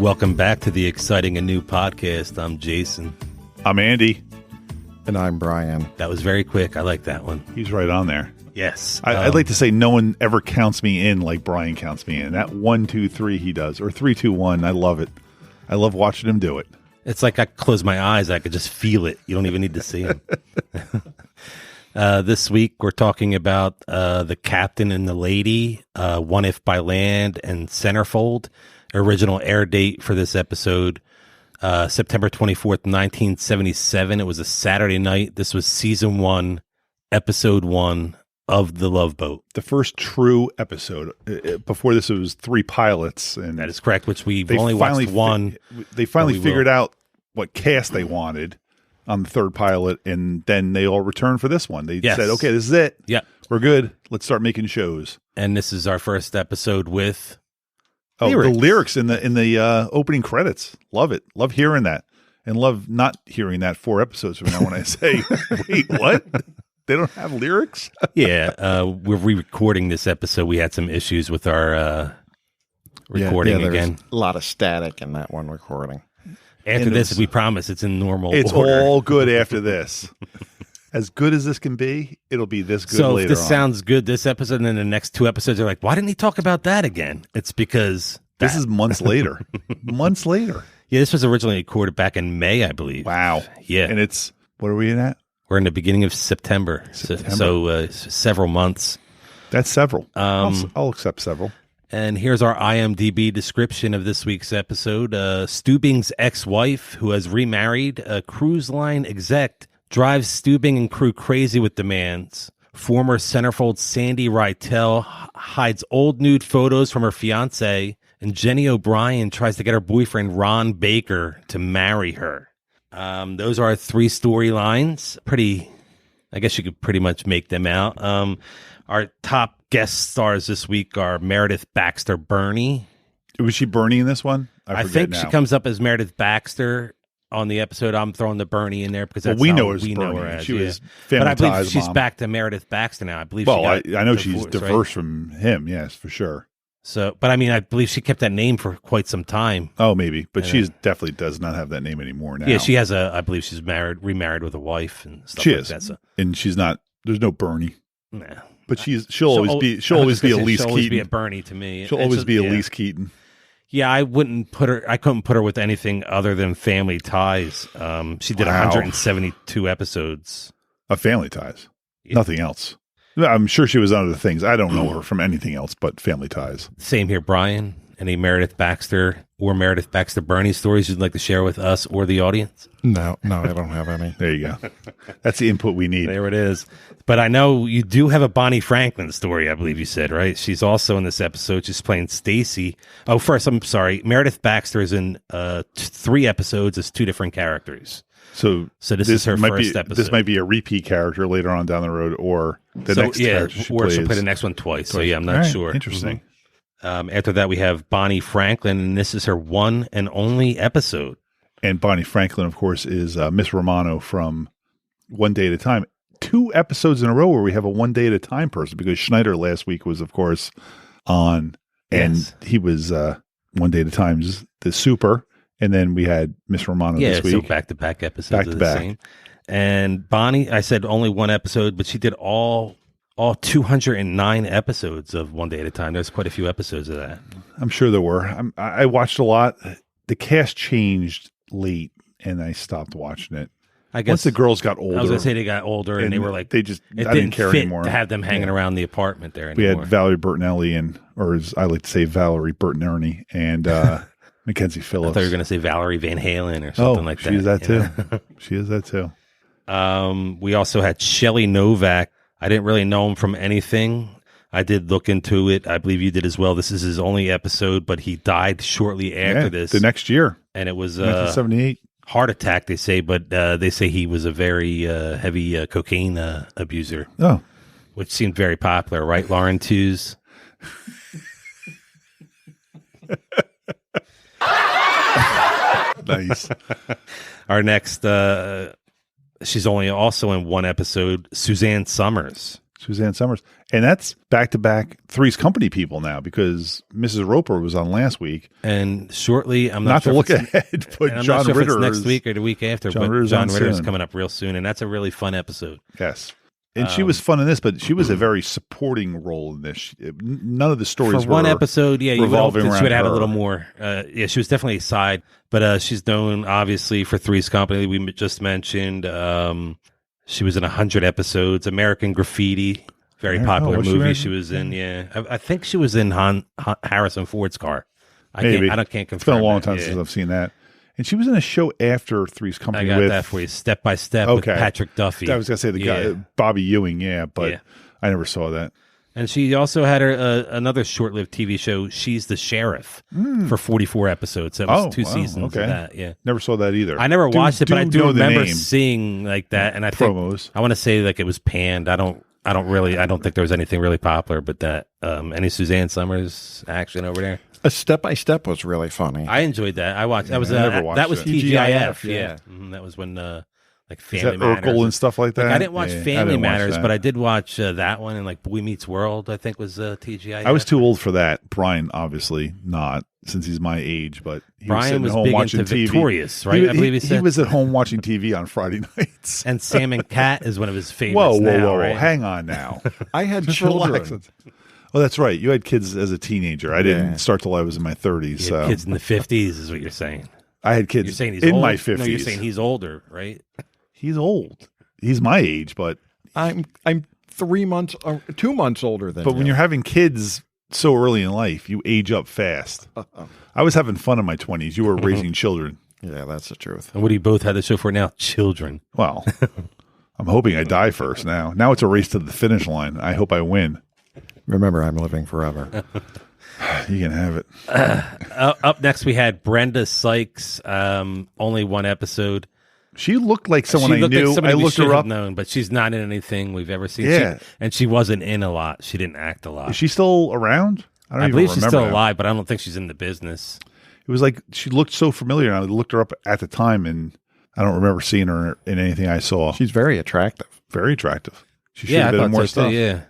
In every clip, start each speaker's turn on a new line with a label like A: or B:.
A: Welcome back to the exciting and new podcast. I'm Jason.
B: I'm Andy.
C: And I'm Brian.
A: That was very quick. I like that one.
B: He's right on there.
A: Yes.
B: I'd like to say no one ever counts me in like Brian counts me in. That 1, 2, 3 he does, or 3, 2, 1. I love it. I love watching him do it.
A: It's like I close my eyes. I could just feel it. You don't even need to see him. This week, we're talking about The Captain and the Lady, One If by Land, and Centerfold. Original air date for this episode, September 24th, 1977. It was a Saturday night. This was season 1, episode 1 of The Love Boat.
B: The first true episode. Before this, it was 3 pilots. And
A: that is correct, which we've only watched one.
B: They finally figured out what cast they wanted on the third pilot, and then they all returned for this one. They said, okay, this is it.
A: Yeah.
B: We're good. Let's start making shows.
A: And this is our first episode with...
B: the lyrics in the opening credits. Love it. Love hearing that. And love not hearing that 4 episodes from now when I say, wait, what? They don't have lyrics?
A: Yeah. We're re-recording this episode. We had some issues with our recording again.
C: A lot of static in that one recording.
A: After this, we promise it's in normal order.
B: It's all good after this. As good as this can be, it'll be this good later on.
A: So if this sounds good this episode, and then the next 2 episodes are like, why didn't he talk about that again? It's because...
B: This is months later. Months later.
A: Yeah, this was originally recorded back in May, I believe.
B: Wow.
A: Yeah.
B: And it's... What are we in at?
A: We're in the beginning of September. So several months.
B: That's several. I'll accept several.
A: And here's our IMDb description of this week's episode. Stubing's ex-wife, who has remarried, a cruise line exec, drives Stubing and crew crazy with demands. Former Centerfold Sandy Rytel hides old nude photos from her fiancé, and Jenny O'Brien tries to get her boyfriend Ron Baker to marry her. Those are our 3 storylines. I guess you could pretty much make them out. Our top guest stars this week are Meredith Baxter Burney.
B: Was she Bernie in this one?
A: I think she comes up as Meredith Baxter on the episode. I'm throwing the Bernie in there because that's
B: we
A: how
B: know her as
A: we
B: Bernie.
A: know her as.
B: She was
A: Family
B: Ties.
A: But I believe she's
B: mom.
A: back to Meredith Baxter now. I believe.
B: Well,
A: I
B: know she's
A: divorced,
B: divorced
A: right?
B: from him. Yes, for sure.
A: So, but I mean, I believe she kept that name for quite some time.
B: Oh, maybe, but she definitely does not have that name anymore now.
A: Yeah, she has I believe she's remarried with a wife and stuff.
B: She
A: like
B: is,
A: that, so.
B: And she's not. There's no Bernie.
A: Nah.
B: But she'll always be Elise Keaton.
A: She'll always be a Bernie to me.
B: She'll always be Elise Keaton.
A: Yeah, I couldn't put her with anything other than Family Ties. She did 172 episodes
B: of Family Ties. Yeah. Nothing else. I'm sure she was on other things. I don't know her from anything else but Family Ties.
A: Same here, Brian. Any Meredith Baxter or Meredith Baxter Burney stories you'd like to share with us or the audience?
C: No, I don't have any.
B: There you go. That's the input we need.
A: There it is. But I know you do have a Bonnie Franklin story, I believe you said, right? She's also in this episode. She's playing Stacy. Oh, first, I'm sorry. Meredith Baxter is in 3 episodes as 2 different characters.
B: So
A: this is her first episode.
B: This might be a repeat character later on down the road, or the next character she plays.
A: Or she'll play the next one twice. So yeah, I'm not sure.
B: Interesting.
A: Mm-hmm. After that, we have Bonnie Franklin, and this is her one and only episode.
B: And Bonnie Franklin, of course, is Miss Romano from One Day at a Time. 2 episodes in a row where we have a One Day at a Time person, because Schneider last week was, of course, on, and he was One Day at a Time's the super. And then we had Miss Romano this week.
A: So back-to-back episodes.
B: Back-to-back.
A: Same. And Bonnie, I said only 1 episode, but she did all 209 episodes of One Day at a Time. There's quite a few episodes of that.
B: I'm sure there were. I watched a lot. The cast changed late, and I stopped watching it.
A: I guess
B: once the girls got older.
A: I was going to say they got older, and they were like,
B: I didn't care anymore
A: to have them hanging around the apartment there anymore.
B: We had Valerie Bertinelli or as I like to say, Valerie Bertinelli, and Mackenzie Phillips.
A: I thought you were going to say Valerie Van Halen or something like that.
B: She is that too. She is that too.
A: We also had Shelley Novak. I didn't really know him from anything. I did look into it. I believe you did as well. This is his only episode, but he died shortly after this.
B: The next year.
A: And it was
B: 1978.
A: Heart attack, they say, but they say he was a very heavy cocaine abuser.
B: Oh.
A: Which seemed very popular, right, Lauren Tews?
B: Nice.
A: Our next, she's only also in 1 episode, Suzanne Summers.
B: Suzanne Summers. And that's back-to-back Three's Company people now because Mrs. Roper was on last week.
A: And shortly, I'm
B: not
A: not sure
B: to look
A: if it's-
B: ahead, but
A: I'm
B: John
A: not sure
B: Ritter
A: if it's next
B: is,
A: week or the week after,
B: John
A: but
B: Ritter's
A: John
B: on
A: Ritter's
B: soon.
A: coming up real soon, and that's a really fun episode.
B: Yes. And she was fun in this, but she was a very supporting role in this. None of the stories
A: For one
B: were
A: episode, yeah, you would hope
B: revolving
A: that she would
B: around
A: have a
B: her.
A: little more. Yeah, she was definitely a side, but she's known obviously for Three's Company. We just mentioned she was in 100 episodes. American Graffiti, very popular
B: was she
A: movie.
B: in?
A: She was in. Yeah, I think she was in Harrison Ford's car.
B: Maybe.
A: I can't confirm.
B: It's been a long
A: that.
B: time
A: Yeah.
B: since I've seen that. And she was in a show after Three's
A: I
B: Company
A: got
B: with
A: that for you, Step by Step with
B: Okay.
A: Patrick Duffy.
B: I was going to say the
A: Yeah.
B: guy, Bobby Ewing, but
A: Yeah.
B: I never saw that.
A: And she also had another short-lived TV show, She's the Sheriff, for 44 episodes. That was 2
B: wow,
A: seasons
B: okay.
A: of that, yeah.
B: Never saw that either.
A: I never watched it, but I do
B: know the
A: remember
B: name.
A: seeing like that, and I think
B: Promos.
A: I want to say like it was panned. I don't think there was anything really popular, but that any Suzanne Summers action over there.
C: A Step by Step was really funny.
A: I enjoyed that. I watched. That was
B: I never watched
A: that was
B: it.
A: TGIF.
C: yeah.
A: Yeah, that was when like
B: Is
A: Family
B: that
A: Matters
B: Urkel and stuff like that?
A: Like, I didn't watch
B: Yeah, I
A: Family
B: didn't watch
A: Matters,
B: that.
A: but I did watch that one, and like Boy Meets World. I think was TGIF.
B: I was too old for that. Brian, obviously not, since he's my age. But he
A: Brian
B: was,
A: was
B: sitting at home
A: big
B: watching
A: into
B: TV.
A: Victorious, right? I believe he
B: he
A: said.
B: was at home watching TV on Friday nights.
A: And Sam and Cat is one of his favorites.
B: Whoa,
A: now,
B: whoa!
A: right?
B: Hang on now.
C: I had
B: Just relax.
C: children.
B: Oh, that's right. You had kids as a teenager. I didn't
C: Yeah.
B: start till I was in my 30s.
A: You
B: So
A: had kids in the 50s, is what you're saying.
B: I had kids
A: You're saying he's
B: in
A: old?
B: my 50s.
A: No, you're saying he's older, right?
B: He's old. He's my age, but
C: 2 months older than
B: when
C: you.
B: you're having kids so early in life, you age up fast. I was having fun in my 20s. You were raising children.
C: Yeah, that's the truth.
A: And what do you both have the show for now? Children.
B: Well, I'm hoping I die first now. Now it's a race to the finish line. I hope I win.
C: Remember, I'm living forever.
B: You can have it.
A: Up next, we had Brenda Sykes. Only one episode.
B: She looked like someone
A: She
B: I
A: looked
B: knew.
A: like somebody
B: I
A: we
B: looked
A: should
B: her
A: have
B: up.
A: known, but she's not in anything we've ever seen.
B: Yeah.
A: And she wasn't in a lot. She didn't act a lot.
B: Is she still around? I don't
A: I
B: even
A: believe
B: remember
A: she's still
B: now.
A: alive, but I don't think she's in the business.
B: It was like she looked so familiar. And I looked her up at the time, and I don't remember seeing her in anything I saw.
C: She's very attractive.
B: Very attractive. She should
A: Yeah, I
B: have been in
A: thought
B: more
A: so
B: stuff.
A: too. Yeah.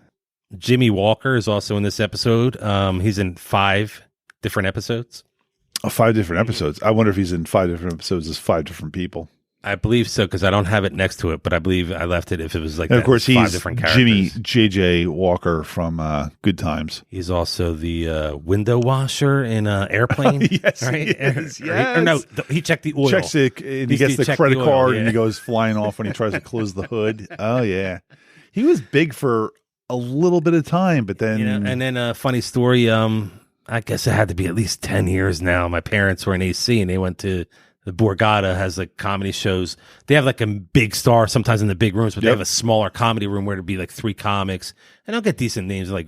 A: Jimmy Walker is also in this episode. He's in 5 different episodes.
B: 5 different episodes. I wonder if he's in 5 different episodes as 5 different people.
A: I believe so because I don't have it next to it, but I believe I left it if it was like
B: And
A: that,
B: of course,
A: 5
B: he's
A: different characters.
B: Jimmy J.J. Walker from Good Times.
A: He's also the window washer in Airplane.
B: Yes, he
A: right?
B: is.
A: Or no,
B: Yes.
A: He checked the oil.
B: Checks it, and he
A: He's
B: gets
A: to
B: the
A: check
B: credit
A: the oil,
B: card,
A: yeah.
B: and he goes flying off when he tries to close the hood. Oh, yeah. He was big for a little bit of time, but then...
A: You know, and then a funny story. I guess it had to be at least 10 years now. My parents were in AC, and they went to the Borgata has like comedy shows. They have like a big star sometimes in the big rooms, but they
B: Yep.
A: have a smaller comedy room where it'd be like 3 comics, and I'll get decent names like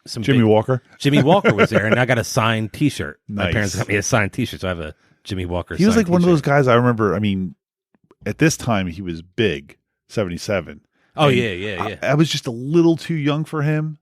A: some
B: Jimmy
A: big-
B: Walker.
A: Jimmy Walker was there, and I got a signed T-shirt. My
B: Nice.
A: parents got me a signed T-shirt, so I have a Jimmy Walker.
B: He was
A: signed
B: like one of those
A: T-shirt.
B: guys I remember. I mean, at this time, he was big, 77.
A: Oh
B: And
A: yeah.
B: I was just a little too young for him,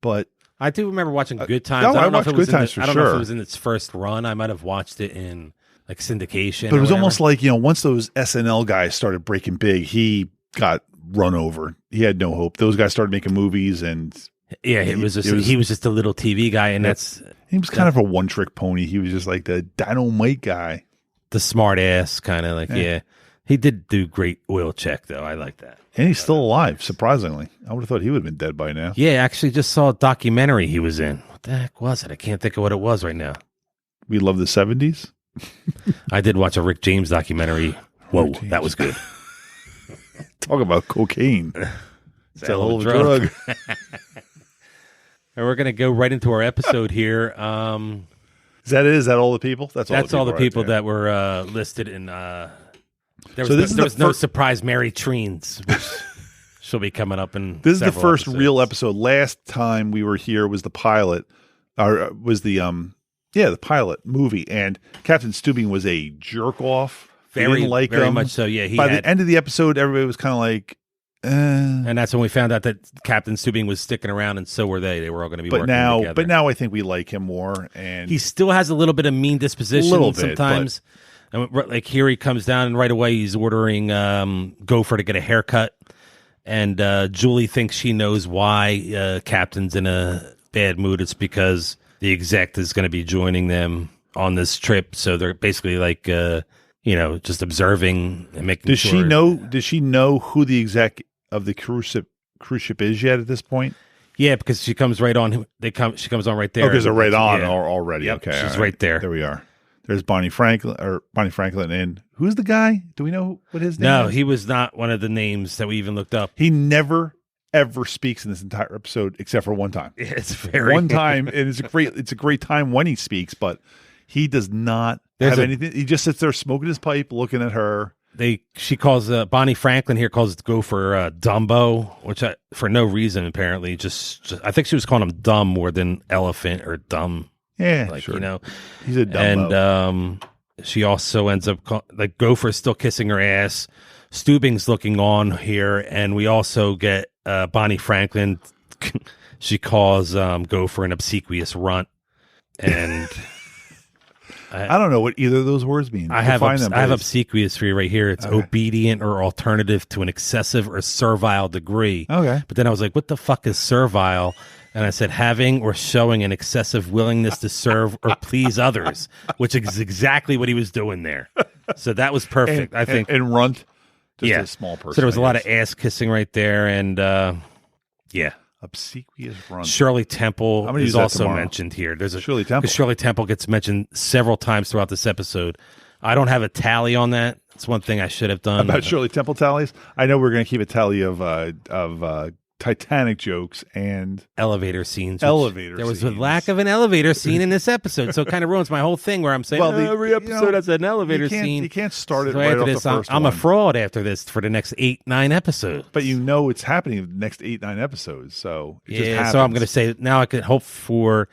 B: but
A: I do remember watching Good Times.
B: no,
A: I
B: I
A: don't know if
B: watched
A: it was
B: Good
A: in
B: Times
A: the-
B: for
A: I don't know if
B: sure.
A: it was in its first run. I might have watched it in like syndication.
B: But it
A: or
B: was
A: whatever.
B: almost like, once those SNL guys started breaking big, he got run over. He had no hope. Those guys started making movies, and
A: Yeah, he was just a little TV guy, and that's
B: he was kind of a one-trick pony. He was just like the dynamite guy.
A: the smart ass kind of like. Yeah, he did do great oil check though. I like that.
B: And he's still alive, surprisingly. I would have thought he would have been dead by now.
A: Yeah, actually, just saw a documentary he was in. What the heck was it? I can't think of what it was right now.
B: We love the 70s.
A: I did watch a Rick James documentary. Whoa,
B: Rick James.
A: that was good.
B: Talk about cocaine. It's a
A: hell
B: hell
A: of
B: of
A: a
B: a
A: drug.
B: drug.
A: And we're gonna go right into our episode here.
B: Is that it? Is that all the people? That's
A: all the
B: right
A: people
B: there.
A: that were listed in. There was,
B: So this is
A: there
B: the
A: was no
B: first-
A: surprise Mary Treens, which she'll be coming up in.
B: This is the
A: several
B: first
A: episodes.
B: real episode. Last time we were here was the pilot, or was the the pilot movie, and Captain Stubing was a jerk off. They
A: Very,
B: didn't like
A: very
B: him.
A: much so. Yeah, he
B: By
A: had,
B: the end of the episode, everybody was kind of like,
A: and that's when we found out that Captain Stubing was sticking around, and so were they. They were all going to be
B: but
A: working
B: now,
A: together.
B: but now I think we like him more, and
A: He still has a little bit of mean disposition
B: Little bit,
A: sometimes. And like here he comes down and right away he's ordering Gopher to get a haircut. And Julie thinks she knows why Captain's in a bad mood. It's because the exec is going to be joining them on this trip. So they're basically like, just observing and making
B: Does
A: sure.
B: Does she know who the exec of the cruise ship is yet at this point?
A: Yeah, because she comes right on. She comes on right there.
B: Oh, because they're right on already.
A: Yep,
B: okay,
A: she's right there.
B: There we are. There's Bonnie Franklin, and who's the guy? Do we know what his name is?
A: No, he was not one of the names that we even looked up.
B: He never ever speaks in this entire episode except for one time.
A: It's very
B: one time, and it's a great time when he speaks, but he does not have anything. He just sits there smoking his pipe, looking at her.
A: She calls Bonnie Franklin here calls Gopher Dumbo, which for no reason apparently. Just I think she was calling him dumb more than elephant or dumb.
B: Yeah, sure. He's a Dumbo.
A: And she also ends up Gopher's still kissing her ass. Stubing's looking on here, and we also get Bonnie Franklin. She calls Gopher an obsequious runt, and.
B: I don't know what either of those words mean.
A: I have obsequious for you right here. It's obedient or alternative to an excessive or servile degree.
B: Okay.
A: But then I was like, what the fuck is servile? And I said, having or showing an excessive willingness to serve or please others, which is exactly what he was doing there. So that was perfect, I think.
B: And runt, just a small person.
A: So there was a lot of ass kissing right there. And
B: obsequious runt.
A: Shirley Temple is also mentioned here. There's
B: Shirley Temple.
A: Shirley Temple gets mentioned several times throughout this episode. I don't have a tally on that. It's one thing I should have done.
B: About Shirley Temple tallies? I know we're going to keep a tally of Titanic jokes and
A: elevator scenes.
B: There
A: was a lack of an elevator scene in this episode, so it kind of ruins my whole thing where I'm saying, every episode has an elevator scene.
B: You can't start it right off the first
A: I'm
B: one.
A: a fraud after this for the next 8-9 episodes.
B: But it's happening in the next 8-9 episodes, so it just happens.
A: So I'm going to say now I could hope for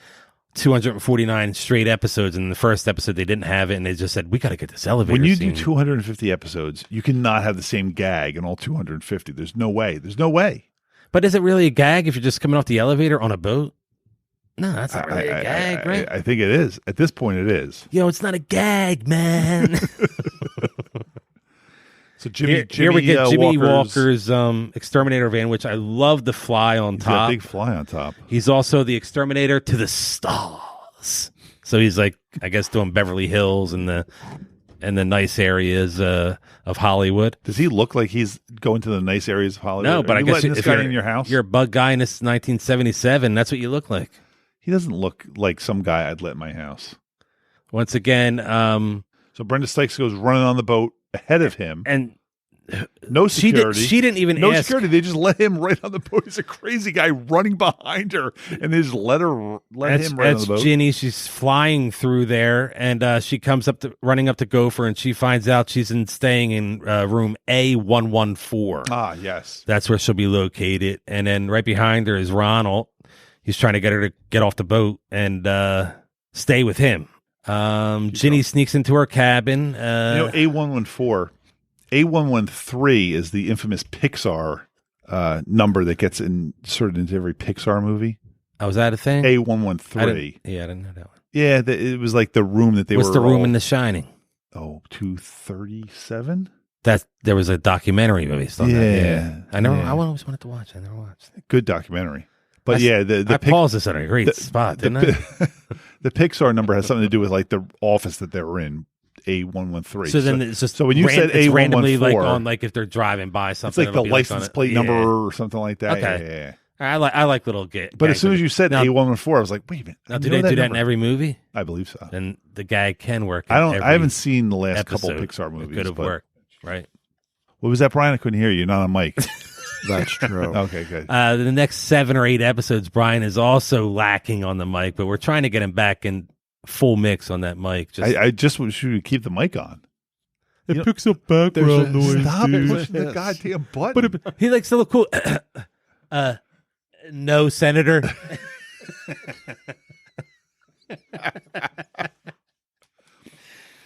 A: 249 straight episodes, and in the first episode they didn't have it, and they just said, we got to get this elevator
B: When you
A: scene.
B: do 250 episodes, you cannot have the same gag in all 250. There's no way.
A: But is it really a gag if you're just coming off the elevator on a boat? No, that's not really a gag, right?
B: I think it is. At this point, it is.
A: It's not a gag, man.
B: So Jimmy
A: here we get Jimmy Walker's exterminator van, which I love the fly on top.
B: Got a big fly on top.
A: He's also the exterminator to the stars. So he's like, I guess, doing Beverly Hills and the nice areas of Hollywood.
B: Does he look like he's going to the nice areas of Hollywood?
A: No, but I guess
B: if you're in your house,
A: you're a bug guy in this 1977. That's what you look like.
B: He doesn't look like some guy I'd let in my house.
A: Once again,
B: so Brenda Sykes goes running on the boat ahead of him,
A: and
B: no security.
A: She didn't even
B: no
A: ask.
B: Security. They just let him right on the boat. He's a crazy guy running behind her, and they just let him right on the boat.
A: Ginny. She's flying through there, and she comes running up to Gopher, and she finds out she's staying in room A114.
B: Ah, yes,
A: that's where she'll be located. And then right behind her is Ronald. He's trying to get her to get off the boat and stay with him. Ginny sneaks into her cabin.
B: A114. A113 is the infamous Pixar number that gets inserted into every Pixar movie.
A: Oh, was that a thing?
B: A113.
A: I didn't know that one.
B: Yeah, it was like the room that they were.
A: What's the room in The Shining?
B: 237?
A: There was a documentary based on that. Yeah. I always wanted to watch it. I never watched it.
B: Good documentary. But I
A: paused this at a great spot, didn't I?
B: The Pixar number has something to do with like the office that they were in. A113.
A: So then it's just
B: when you said A114,
A: randomly like on like if they're driving by something,
B: it's like the license plate number or something like that.
A: Okay. Yeah. I like little get.
B: But as soon as you said A114, I was like, wait a minute.
A: Now, do they do that in every movie?
B: I believe so.
A: And the gag can work.
B: I haven't seen the last couple Pixar movies.
A: It could have worked, right?
B: What was that, Brian? I couldn't hear you. You're not on mic.
C: That's true.
B: Okay, good.
A: The next 7 or 8 episodes, Brian is also lacking on the mic, but we're trying to get him back in full mix on that mic.
B: I just wish you would keep the mic on.
A: It picks up background noise.
B: Stop
A: dude.
B: pushing the goddamn button.
A: But he likes to look cool. No, Senator.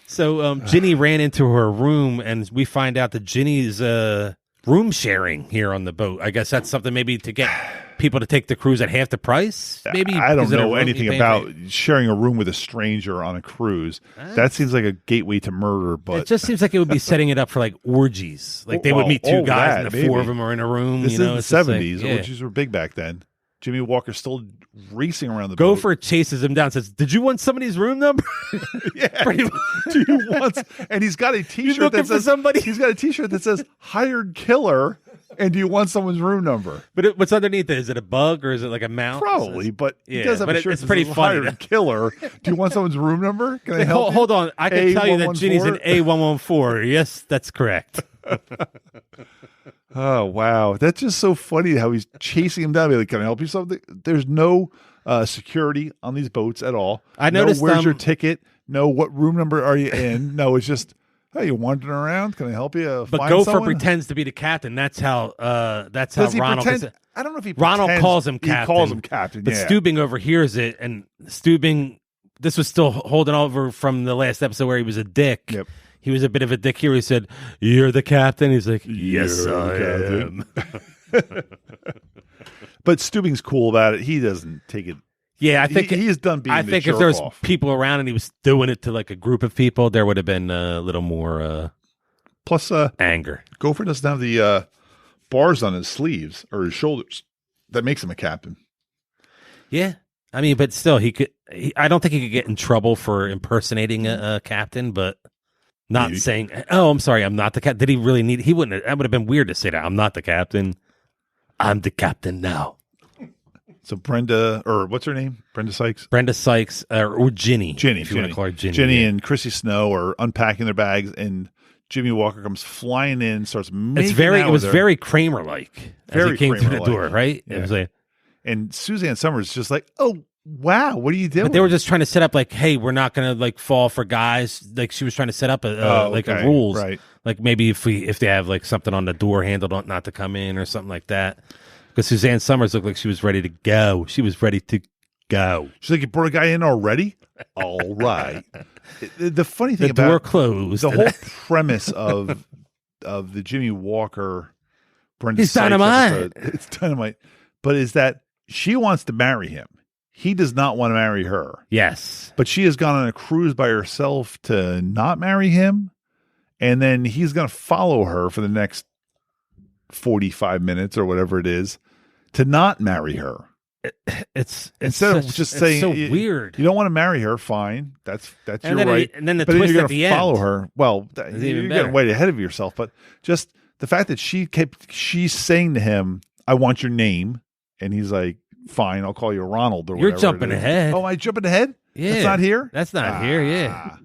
A: So Ginny ran into her room, and we find out that Ginny's room sharing here on the boat. I guess that's something maybe to get people to take the cruise at half the price? Maybe
B: I don't
A: because of the
B: know
A: room
B: anything
A: you pay
B: about
A: for-
B: sharing a room with a stranger on a cruise. That seems like a gateway to murder, but
A: It just seems like it would be setting it up for like orgies. Like they would meet two guys and the four of them are in a room.
B: This
A: you know,
B: is
A: it's
B: the
A: just like,
B: 70s.
A: yeah.
B: Orgies were big back then. Jimmy Walker's still racing around the boat.
A: Gopher chases him down. Says, "Did you want somebody's room number?"
B: Yeah. Do you want? And he's got a T-shirt
A: looking
B: that
A: for
B: says
A: somebody?
B: He's got a T-shirt that says "Hired Killer." And do you want someone's room number?
A: But what's underneath it? Is it a bug or is it like a mouse?
B: Probably, but he
A: Yeah,
B: does have
A: but
B: a shirt
A: it's
B: that
A: pretty
B: says
A: funny,
B: "Hired
A: though.
B: Killer." Do you want someone's room number? Can I help you?
A: Hold on. I can tell you that Ginny's an A114. Yes, that's correct.
B: Oh wow, that's just so funny how he's chasing him down. Be like, "Can I help you something?" There's no security on these boats at all.
A: I noticed,
B: No, where's your ticket? No, what room number are you in? No, it's just, hey, you wandering around? Can I help you?
A: But
B: find
A: Gopher
B: someone?
A: pretends to be the captain. That's how. That's
B: Does
A: how
B: he
A: Ronald.
B: pretend? I don't know if he.
A: Ronald
B: pretends.
A: calls him captain.
B: He calls him captain.
A: But
B: yeah.
A: Stubing overhears it, and Stubing. This was still holding over from the last episode where he was a dick.
B: Yep.
A: He was a bit of a dick here. He said, "You're the captain." He's like, "Yes,
B: You're
A: I
B: the
A: am."
B: But Stubing's cool about it. He doesn't take it.
A: Yeah, I think
B: he is done being.
A: I
B: the
A: think if
B: jerk
A: there was
B: off.
A: people around and he was doing it to like a group of people, there would have been a little more
B: Plus,
A: anger.
B: Gopher doesn't have the bars on his sleeves or his shoulders. That makes him a captain.
A: Yeah, I mean, but still, he could. I don't think he could get in trouble for impersonating a captain, but not
B: Maybe.
A: saying, "Oh, I'm sorry, I'm not the captain." Did he really need? He wouldn't. That would have been weird to say that. I'm not the captain. I'm the captain now.
B: So Brenda, or what's her name? Brenda Sykes?
A: Brenda Sykes or Ginny.
B: Ginny.
A: if you want to call her Ginny.
B: Ginny
A: yeah.
B: and Chrissy Snow are unpacking their bags, and Jimmy Walker comes flying in, starts making
A: It's very.
B: out
A: it was
B: with her.
A: very Kramer-like as
B: Very
A: he came through the
B: Kramer-like.
A: door, right?
B: Yeah.
A: It was like,
B: And Suzanne Summers is just like, oh, wow, what are you doing?
A: but they were just trying to set up like, hey, we're not going to like fall for guys. Like she was trying to set up a
B: okay.
A: rules,
B: Right.
A: Like maybe if they have like something on the door handle not to come in or something like that. Because Suzanne Summers looked like she was ready to go. She was ready to go.
B: She's like, you brought a guy in already? All right. The funny thing
A: The door
B: about
A: closed.
B: the whole premise of the Jimmy Walker Brenda
A: It's
B: Sykes
A: dynamite.
B: episode, it's dynamite, but is that she wants to marry him. He does not want to marry her.
A: Yes.
B: But she has gone on a cruise by herself to not marry him. And then he's going to follow her for the next 45 minutes or whatever it is to not marry her.
A: It's
B: Instead of
A: such-
B: just
A: it's
B: saying,
A: so
B: you-
A: weird.
B: You don't don't want to marry her, fine. That's
A: And
B: your
A: then
B: right.
A: and then the
B: But then
A: twist
B: you're
A: at
B: going
A: the
B: to follow
A: end.
B: her. Well,
A: even
B: you're
A: better.
B: getting way ahead of yourself. But just the fact that she's saying to him, "I want your name," and he's like, "Fine, I'll call you Ronald." Or
A: You're
B: whatever
A: jumping
B: it is.
A: ahead.
B: Oh, am I jumping ahead?
A: Yeah.
B: That's not here.
A: That's not here. Yeah.
B: Ah.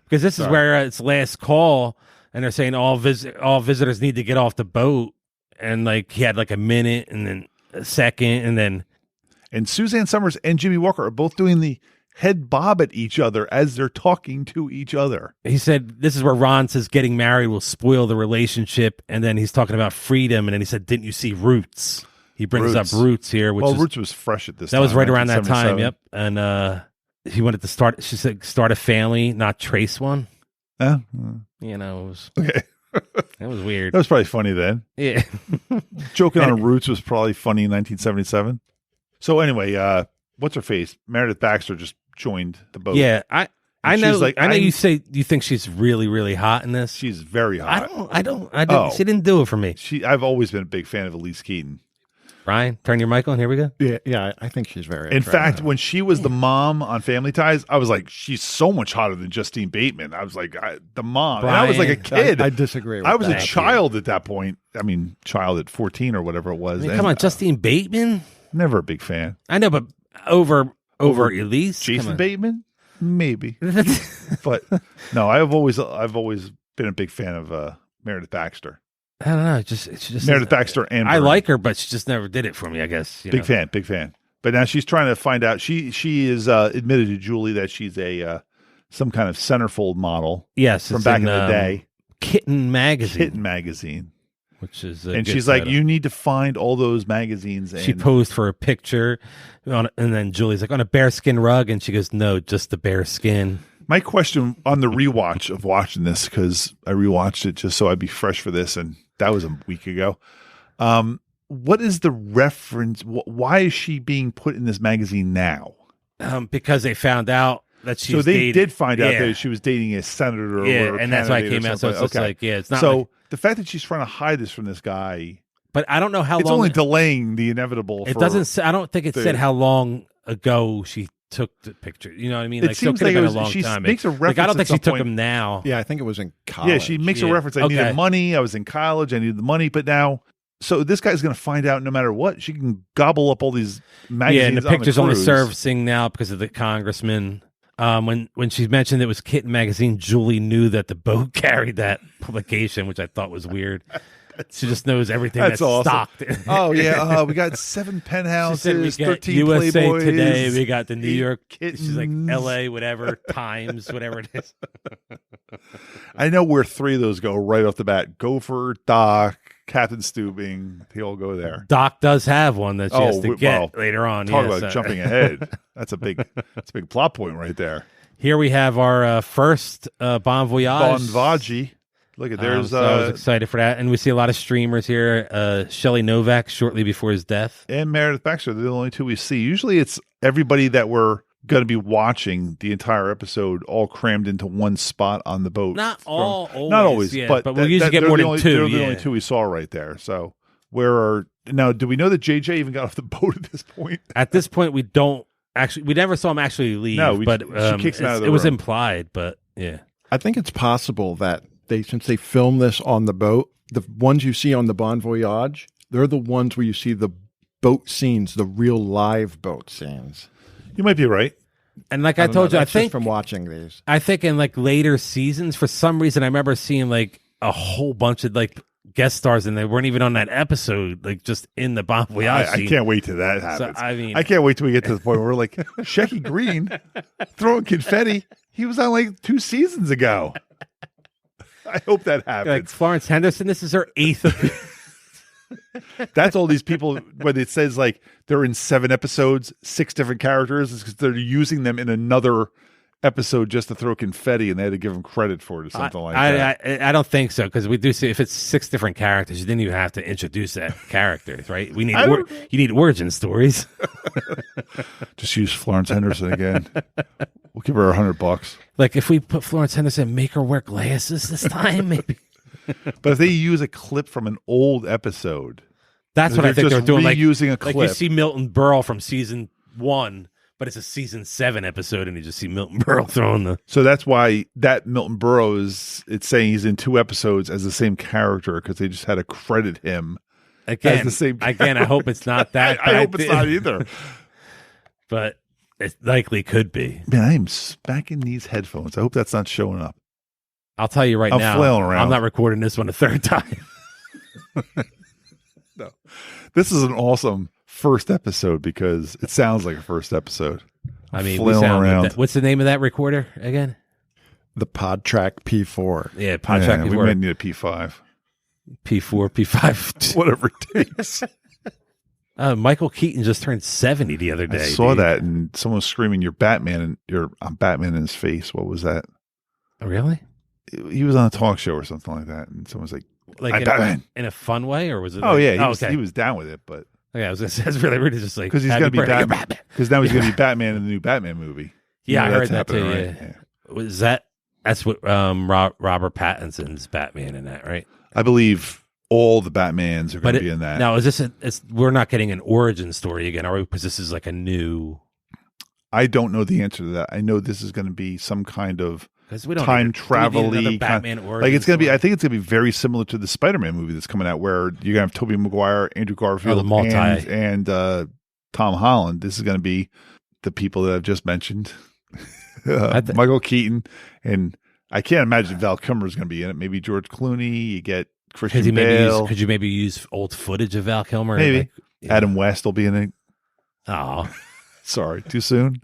A: Because this is
B: Sorry.
A: where it's last call, and they're saying all visitors need to get off the boat, and like he had like a minute, and then a second, and then
B: And Suzanne Summers and Jimmy Walker are both doing the head bob at each other as they're talking to each other.
A: he said this is where Ron says getting married will spoil the relationship, and then he's talking about freedom, and then he said, "Didn't you see Roots?" He brings
B: Roots.
A: up Roots here, which
B: Well,
A: is,
B: Roots was fresh at this
A: that
B: time.
A: was right around that time.
B: 1977.
A: Yep, and he wanted to start. She said, "Start a family, not trace one."
B: Yeah.
A: You know, it was
B: Okay.
A: that was weird.
B: That was probably funny then.
A: Yeah.
B: Joking on Roots was probably funny in 1977. So anyway, what's her face? Meredith Baxter just joined the boat.
A: Yeah, I
B: And
A: know.
B: she's like,
A: I know
B: I-
A: you say you think she's really, really hot in this.
B: She's very hot.
A: I don't.
B: Oh.
A: She didn't do it for me.
B: I've always been a big fan of Elise Keaton.
A: Ryan, turn your mic on. Here we go.
C: Yeah, I think she's very
B: In
C: attractive.
B: fact, when she was the mom on Family Ties, I was like, she's so much hotter than Justine Bateman. I was like, the mom. And I was like a
A: Brian,
B: kid.
C: I disagree with
B: I was
C: that.
B: a child at that point. I mean, child at 14 or whatever it was.
A: I mean,
B: And,
A: come on, Justine Bateman.
B: Never a big fan.
A: I know, but over Elise.
B: Jason
A: Come on.
B: Bateman? Maybe. But no, I've always been a big fan of Meredith Baxter.
A: I don't know. She just
B: Meredith Baxter and
A: I
B: Bernie.
A: like her, but she just never did it for me. I guess. You know?
B: Big fan. But now she's trying to find out. She is admitted to Julie that she's a some kind of centerfold model
A: Yes,
B: from
A: it's
B: back in the day,
A: Kitten magazine,
B: Kitten magazine.
A: which is
B: And she's like, you need to find all those magazines. And
A: She posed for a picture, and then Julie's like on a bearskin rug, and she goes, "No, just the bear skin."
B: my question on the rewatch of watching this, because I rewatched it just so I'd be fresh for this, and that was a week ago. what is the reference? Why is she being put in this magazine now?
A: Because they found out that she's
B: so they
A: dating,
B: did find out that she was dating a senator. Or
A: and that's why it
B: candidate
A: came
B: or
A: out. So it's just
B: something.
A: like, it's not.
B: So
A: like,
B: the fact that she's trying to hide this from this guy,
A: but I don't know how
B: it's
A: long.
B: only delaying the inevitable.
A: It doesn't. Say, I don't think it said how long ago she took the picture. You know what I mean?
B: It
A: like, still
B: seems
A: could have
B: like
A: been a long
B: she
A: time.
B: makes a reference.
A: Like, I don't think
B: at
A: she took
B: point.
A: him now.
C: Yeah, I think it was in college.
B: Yeah, she makes a reference. I needed money. I was in college. I needed the money. But now, so this guy's going to find out no matter what. She can gobble up all these magazines.
A: Yeah, and the picture's only
B: cruise.
A: surfacing now because of the congressman. When she mentioned it was Kitten Magazine, Julie knew that the boat carried that publication, which I thought was weird. She just knows everything that's
B: awesome.
A: stocked.
B: Oh yeah, we got 7 penthouses,
A: we got
B: 13
A: USA
B: Playboys,
A: Today. We got the New York.
B: kittens.
A: She's like LA, whatever Times, whatever it is.
B: I know where 3 of those go right off the bat. Gopher, Doc, Captain Stubing. They all go there.
A: Doc does have one that she has to get later on.
B: Talk about jumping ahead. That's a big plot point right there.
A: Here we have our first Bon Voyage.
B: Bon Voyage. Look at there's.
A: So I was excited for that, and we see a lot of streamers here. Shelley Novak shortly before his death,
B: and Meredith Baxter. They're the only 2 we see. Usually, it's everybody that we're going to be watching the entire episode all crammed into one spot on the boat.
A: Not always, yeah,
B: but
A: we'll usually get more than 2.
B: They're the only 2 we saw right there. So now? Do we know that JJ even got off the boat at this point?
A: At this point, we don't actually. We never saw him actually leave.
B: No,
A: but
B: she kicks him out of the
A: It was
B: room.
A: implied, but yeah.
C: I think it's possible that since they filmed this on the boat, the ones you see on the Bon Voyage, they're the ones where you see the boat scenes, the real live boat scenes.
B: You might be right.
A: And like I told you, I think
C: from watching these,
A: I think in like later seasons, for some reason, I remember seeing like a whole bunch of like guest stars, and they weren't even on that episode, like just in the Bon Voyage.
B: I can't wait till that happens.
A: So, I mean,
B: I can't wait till we get to the point where we're like Shecky Green throwing confetti. He was on like 2 seasons ago. I hope that happens.
A: Like Florence Henderson, this is her 8th.
B: That's all these people when it says like they're in 7 episodes, 6 different characters, is because they're using them in another episode just to throw confetti, and they had to give them credit for it or something like that.
A: I don't think so, because we do see if it's 6 different characters, you didn't even have to introduce that characters, right? We need you need origin stories.
B: Just use Florence Henderson again. We'll give her $100.
A: Like if we put Florence Henderson, make her wear glasses this time, maybe.
B: But if they use a clip from an old episode,
A: that's what I think they're doing. Like
B: using a clip.
A: Like you see Milton Berle from season 1, but it's a season 7 episode, and you just see Milton Berle throwing the.
B: So that's why that Milton Berle it's saying he's in 2 episodes as the same character, because they just had to credit him
A: again.
B: As the same character.
A: Again, I hope it's not that.
B: I hope it's not either.
A: But it likely could be.
B: Man, I am smacking these headphones. I hope that's not showing up.
A: I'll tell you right now,
B: flailing around.
A: I'm not recording this one a 3rd time.
B: No, this is an awesome first episode because it sounds like a first episode.
A: I mean,
B: flailing around.
A: What's the name of that recorder again?
C: The PodTrack P4.
A: Yeah, PodTrack P4.
B: We might need a P5.
A: P4, P5.
B: Whatever it takes.
A: Michael Keaton just turned 70 the other day.
B: I saw that, and someone was screaming, "You're Batman!" and I'm Batman in his face. What was that?
A: Oh, really?
B: He was on a talk show or something like that, and someone's like
A: in
B: Batman.
A: In a fun way, or was it?
B: Oh
A: like,
B: yeah, he was down with it, but
A: yeah, that's really weird. Just like
B: because he's going to be
A: Batman.
B: Because now he's going to be Batman in the new Batman movie.
A: Yeah, I heard that too.
B: Right?
A: Yeah. Was that's what Robert Pattinson's Batman in that, right?
B: I believe all the Batmans are going to be in that.
A: Now, is this? We're not getting an origin story again, are we? Because this is like a new.
B: I don't know the answer to that. I know this is going to be some kind of
A: we don't
B: time travel-y
A: Batman origin.
B: Like it's going to be. I think it's going to be very similar to the Spider-Man movie that's coming out, where you're going to have Tobey Maguire, Andrew Garfield, and Tom Holland. This is going to be the people that I've just mentioned, Michael Keaton, and I can't imagine Val Kilmer is going to be in it. Maybe George Clooney. You get Christian Bale.
A: Could you maybe use old footage of Val Kilmer?
B: Maybe Adam West will be in it.
A: Oh,
B: sorry, too soon.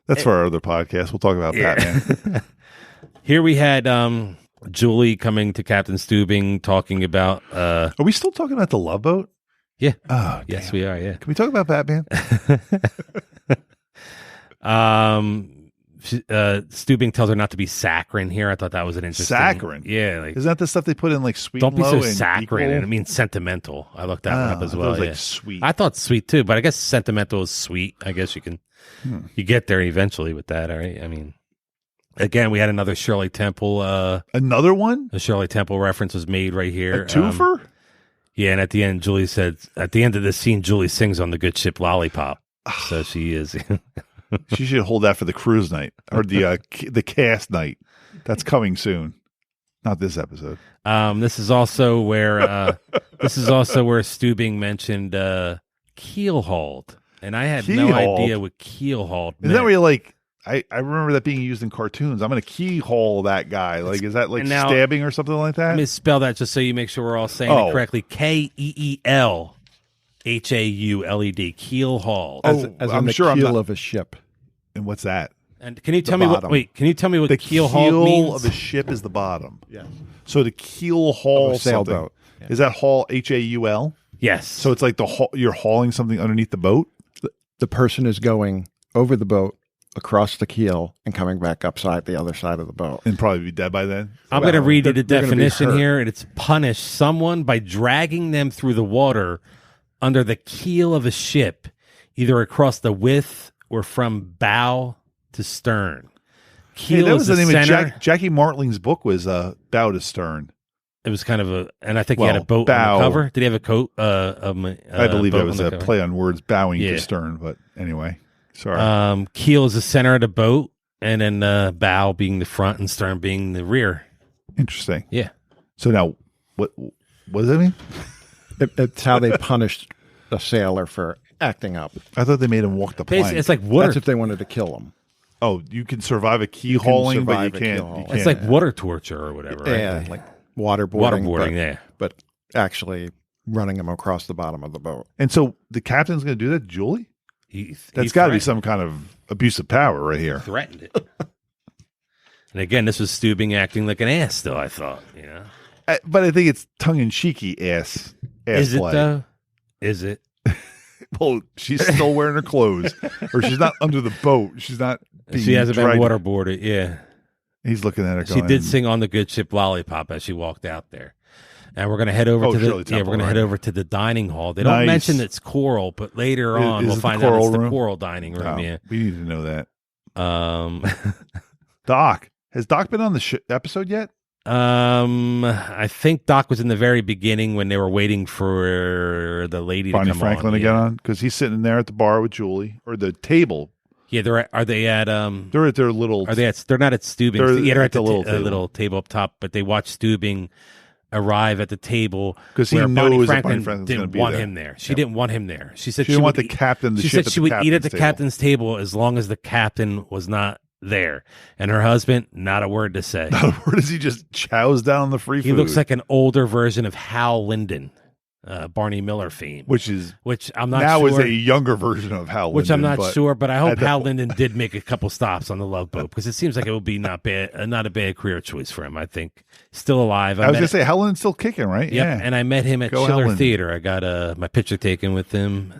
B: That's for our other podcast. We'll talk about Batman.
A: Here we had Julie coming to Captain Stubing talking about.
B: Are we still talking about the Love Boat?
A: Yeah.
B: Oh,
A: yes,
B: damn.
A: we are. Yeah.
B: Can we talk about Batman?
A: Stubing tells her not to be saccharine here. I thought that was an interesting.
B: Saccharine?
A: Yeah. Like,
B: Isn't that the stuff they put in like sweet
A: don't
B: and
A: be
B: low
A: so
B: and
A: saccharine.
B: equal?
A: And it means sentimental. I looked that one up as
B: I thought
A: well.
B: it was
A: Yeah.
B: like sweet.
A: I thought sweet too, but I guess sentimental is sweet. I guess you can you get there eventually with that. All right. I mean, again, we had another Shirley Temple.
B: Another one?
A: A Shirley Temple reference was made right here.
B: A twofer?
A: Yeah, and at the end, Julie said, at the end of the scene, Julie sings on the good ship Lollipop. So she is.
B: She should hold that for the cruise night or the cast night. That's coming soon. Not this episode.
A: This is also where Stubing mentioned keelhauled, and I had no idea what keelhauled meant.
B: Is that where you're like? I remember that being used in cartoons. I'm going to keyhole that guy. Like, is that like stabbing or something like that?
A: Let me spell that just so you make sure we're all saying it correctly. Keelhauled. Keelhauled.
C: As
B: I'm
C: in
B: sure
C: the
B: I'm
C: keel
B: not.
C: of a ship.
B: And what's that?
A: And can you tell me
C: bottom.
A: Can you tell me what
B: The
A: keelhauled
B: keel
A: means?
B: of a ship is the bottom.
C: Yes.
B: So the keel haul
C: Of a
B: something.
C: sailboat. Yeah.
B: Is that haul HAUL?
A: Yes.
B: So it's like you're hauling something underneath the boat.
C: The person is going over the boat, across the keel, and coming back upside the other side of the boat.
B: And probably be dead by then.
A: I'm going to read you the
C: they're gonna be
A: definition
C: hurt.
A: here, and it's punish someone by dragging them through the water under the keel of a ship, either across the width or from bow to stern. Keel
B: that
A: is
B: was the name
A: center.
B: of Jackie Martling's book was Bow to Stern.
A: It was kind of and I think he had a boat
B: bow.
A: on the cover. Did he have a coat?
B: I believe that was a
A: cover?
B: play on words, bowing
A: Yeah.
B: to stern. But anyway, sorry.
A: Keel is the center of the boat, and then bow being the front and stern being the rear.
B: Interesting.
A: Yeah.
B: So now, what does that mean?
C: It's how they punished the sailor for acting up.
B: I thought they made him walk the plank.
A: Basically, it's like water.
C: That's if they wanted to kill him.
B: Oh, you can survive a key hauling, but you
C: survive a
B: can't.
C: keel haul.
B: You can't.
A: It's like water torture or whatever. Right?
C: Yeah, like waterboarding.
A: Waterboarding, yeah.
C: But actually running them across the bottom of the boat.
B: And so the captain's going to do that, Julie?
A: That's
B: That's got to be some kind of abuse of power right here.
A: Threatened it. And again, this was Stubing acting like an ass. Still, I thought,
B: But I think it's tongue in cheeky ass
A: Is it
B: play.
A: though? Is it?
B: Well, she's still wearing her clothes, or she's not under the boat. She's not.
A: She hasn't been
B: dragged.
A: waterboarded. Yeah.
B: He's looking at her.
A: She
B: Going,
A: did sing on the good ship Lollipop as she walked out there. And we're going to head over to
B: Shirley
A: the
B: Temple,
A: we're going to head
B: right.
A: over to the dining hall. They don't
B: Nice.
A: mention it's choral, but later on
B: Is
A: we'll
B: it the
A: find out
B: choral
A: it's the
B: room?
A: choral dining room.
B: Oh,
A: Yeah.
B: we need to know that.
A: Um,
B: Doc, has Doc been on the episode yet?
A: I think Doc was in the very beginning when they were waiting for the lady
B: Bonnie
A: to come
B: Franklin
A: on.
B: to get on because he's sitting there at the bar with Julie or the table.
A: Yeah, are they at
B: They're at their little.
A: Are they at? They're not at Stubing.
B: They're
A: They're
B: at
A: at the
B: the little table.
A: little table up top. But they watch Stubing arrive at the table
B: 'Cause he
A: where
B: knows
A: Bonnie
B: that Bonnie
A: Franklin
B: Franklin's gonna
A: didn't
B: be
A: want
B: there.
A: him there. She didn't want him there. She said
B: She didn't want
A: would
B: the captain.
A: She said she would eat at the captain's table as long as the captain was not there. And her husband, not a word to say.
B: Not a word as he just chows down the free food.
A: He looks like an older version of Hal Linden, Barney Miller fame.
B: which
A: I'm not
B: now
A: sure.
B: is a younger version of Hal.
A: Which I'm
B: Linden,
A: not sure, but I hope
B: at that
A: Hal
B: point-
A: Linden did make a couple stops on the Love Boat because it seems like it would be not a bad career choice for him. I think still alive.
B: I was going to say Hal Linden's still kicking, right?
A: Yep,
B: Yeah.
A: and I met him at
B: Go Hal
A: Schiller
B: Linden.
A: Theater. I got my picture taken with him.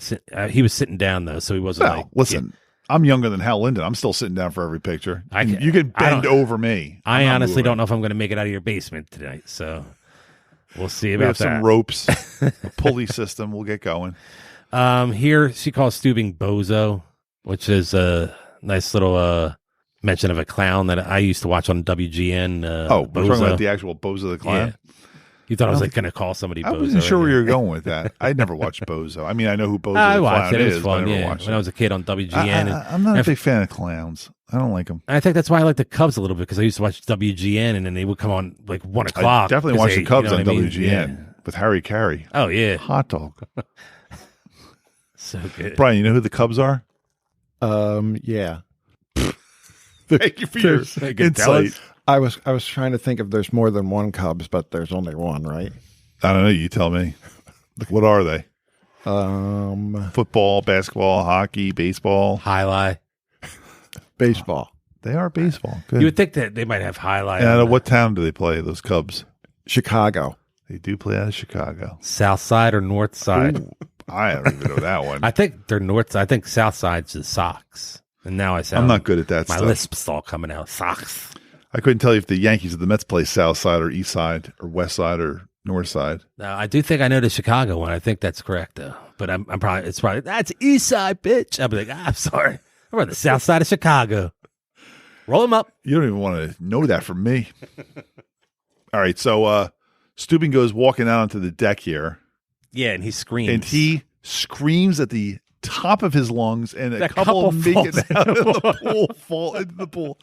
A: He was sitting down though, so he wasn't
B: Well,
A: like.
B: listen, I'm younger than Hal Linden. I'm still sitting down for every picture. You can
A: I
B: bend
A: don't-
B: over me.
A: I
B: I'm not
A: honestly
B: moving.
A: don't know if I'm going to make it out of your basement tonight, so we'll see
B: We
A: about
B: have some
A: that.
B: ropes, a pulley system. We'll get going.
A: Here she calls Stubing Bozo, which is a nice little mention of a clown that I used to watch on WGN.
B: We're
A: Bozo.
B: talking about the actual Bozo the Clown.
A: Yeah. You thought I was like going to call somebody
B: I
A: Bozo.
B: wasn't sure
A: right?
B: where you were going with that. I never watched Bozo. I mean, I know who Bozo
A: I
B: the
A: watched
B: Clown
A: it. It
B: is,
A: was
B: but I
A: fun,
B: never
A: yeah.
B: watched
A: When
B: it.
A: I was a kid on WGN.
B: I'm not a
A: and
B: big fan of clowns. I don't like them.
A: I think that's why I like the Cubs a little bit because I used to watch WGN and then they would come on like 1
B: I
A: o'clock.
B: definitely
A: 'cause
B: watched
A: they-
B: the Cubs
A: you know
B: on
A: what I mean?
B: WGN with Harry Carey.
A: Yeah. Oh, yeah.
B: Hot dog.
A: So good.
B: Brian, you know who the Cubs are?
C: Yeah.
B: Thank you for your
A: They can tell
B: insight.
A: us.
C: I was trying to think if there's more than one Cubs, but there's only one, right?
B: I don't know. You tell me. What are they? Football, basketball, hockey, baseball.
A: Highlight.
C: Baseball.
B: They are baseball. Good.
A: You would think that they might have highlight.
B: And out
A: on
B: of what town do they play, those Cubs?
C: Chicago.
B: They do play out of Chicago.
A: South side or north side?
B: Ooh, I don't even know that one.
A: I think they're north. I think south side's the Sox. And now I sound.
B: I'm not good at that
A: my
B: stuff.
A: lisp's all coming out. Socks.
B: I couldn't tell you if the Yankees or the Mets play South Side or East Side or West Side or North Side.
A: No, I do think I know the Chicago one. I think that's correct though. But I'm probably that's East Side, bitch. I'll be like, I'm sorry. I'm on the South Side of Chicago. Roll them up.
B: You don't even want to know that from me. All right, so Steubing goes walking out onto the deck here.
A: Yeah, and he screams.
B: And he screams at the top of his lungs, and a
A: That
B: couple make
A: falls
B: it out of the pool, fall into the pool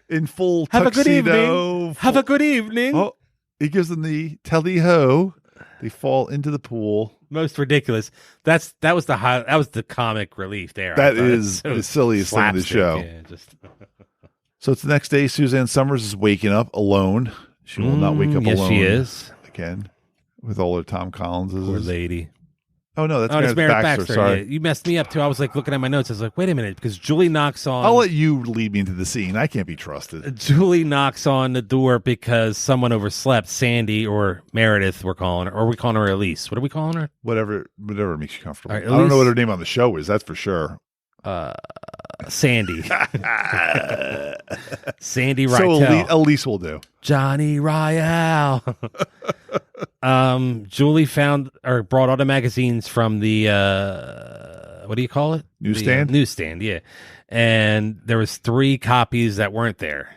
B: in full
A: Have a good
B: tuxedo.
A: evening. Have a good evening.
B: Oh, he gives them the tally-ho. They fall into the pool.
A: Most ridiculous. That was the comic relief there.
B: That is the silliest thing in the show.
A: Yeah, just
B: So it's the next day. Suzanne Summers is waking up alone. She will not wake up
A: yes,
B: alone.
A: she is.
B: Again, with all her Tom Collinses.
A: Poor lady.
B: Oh, no, that's
A: Meredith
B: Meredith Baxter. Sorry.
A: Yeah. You messed me up, too. I was like looking at my notes. I was like, wait a minute, because Julie knocks on.
B: I'll let you lead me into the scene. I can't be trusted.
A: Julie knocks on the door because someone overslept. Sandy or Meredith, we're calling her. Or are we calling her Elise? What are we calling her?
B: Whatever makes you comfortable.
A: All right,
B: I don't know
A: Elise-
B: what her name on the show is. That's for sure.
A: Sandy. Sandy
B: So
A: Rytel.
B: Elise will do.
A: Johnny Ryal. Julie found or brought all the magazines from the what do you call it?
B: Newsstand?
A: The, newsstand, yeah. And there was 3 copies that weren't there.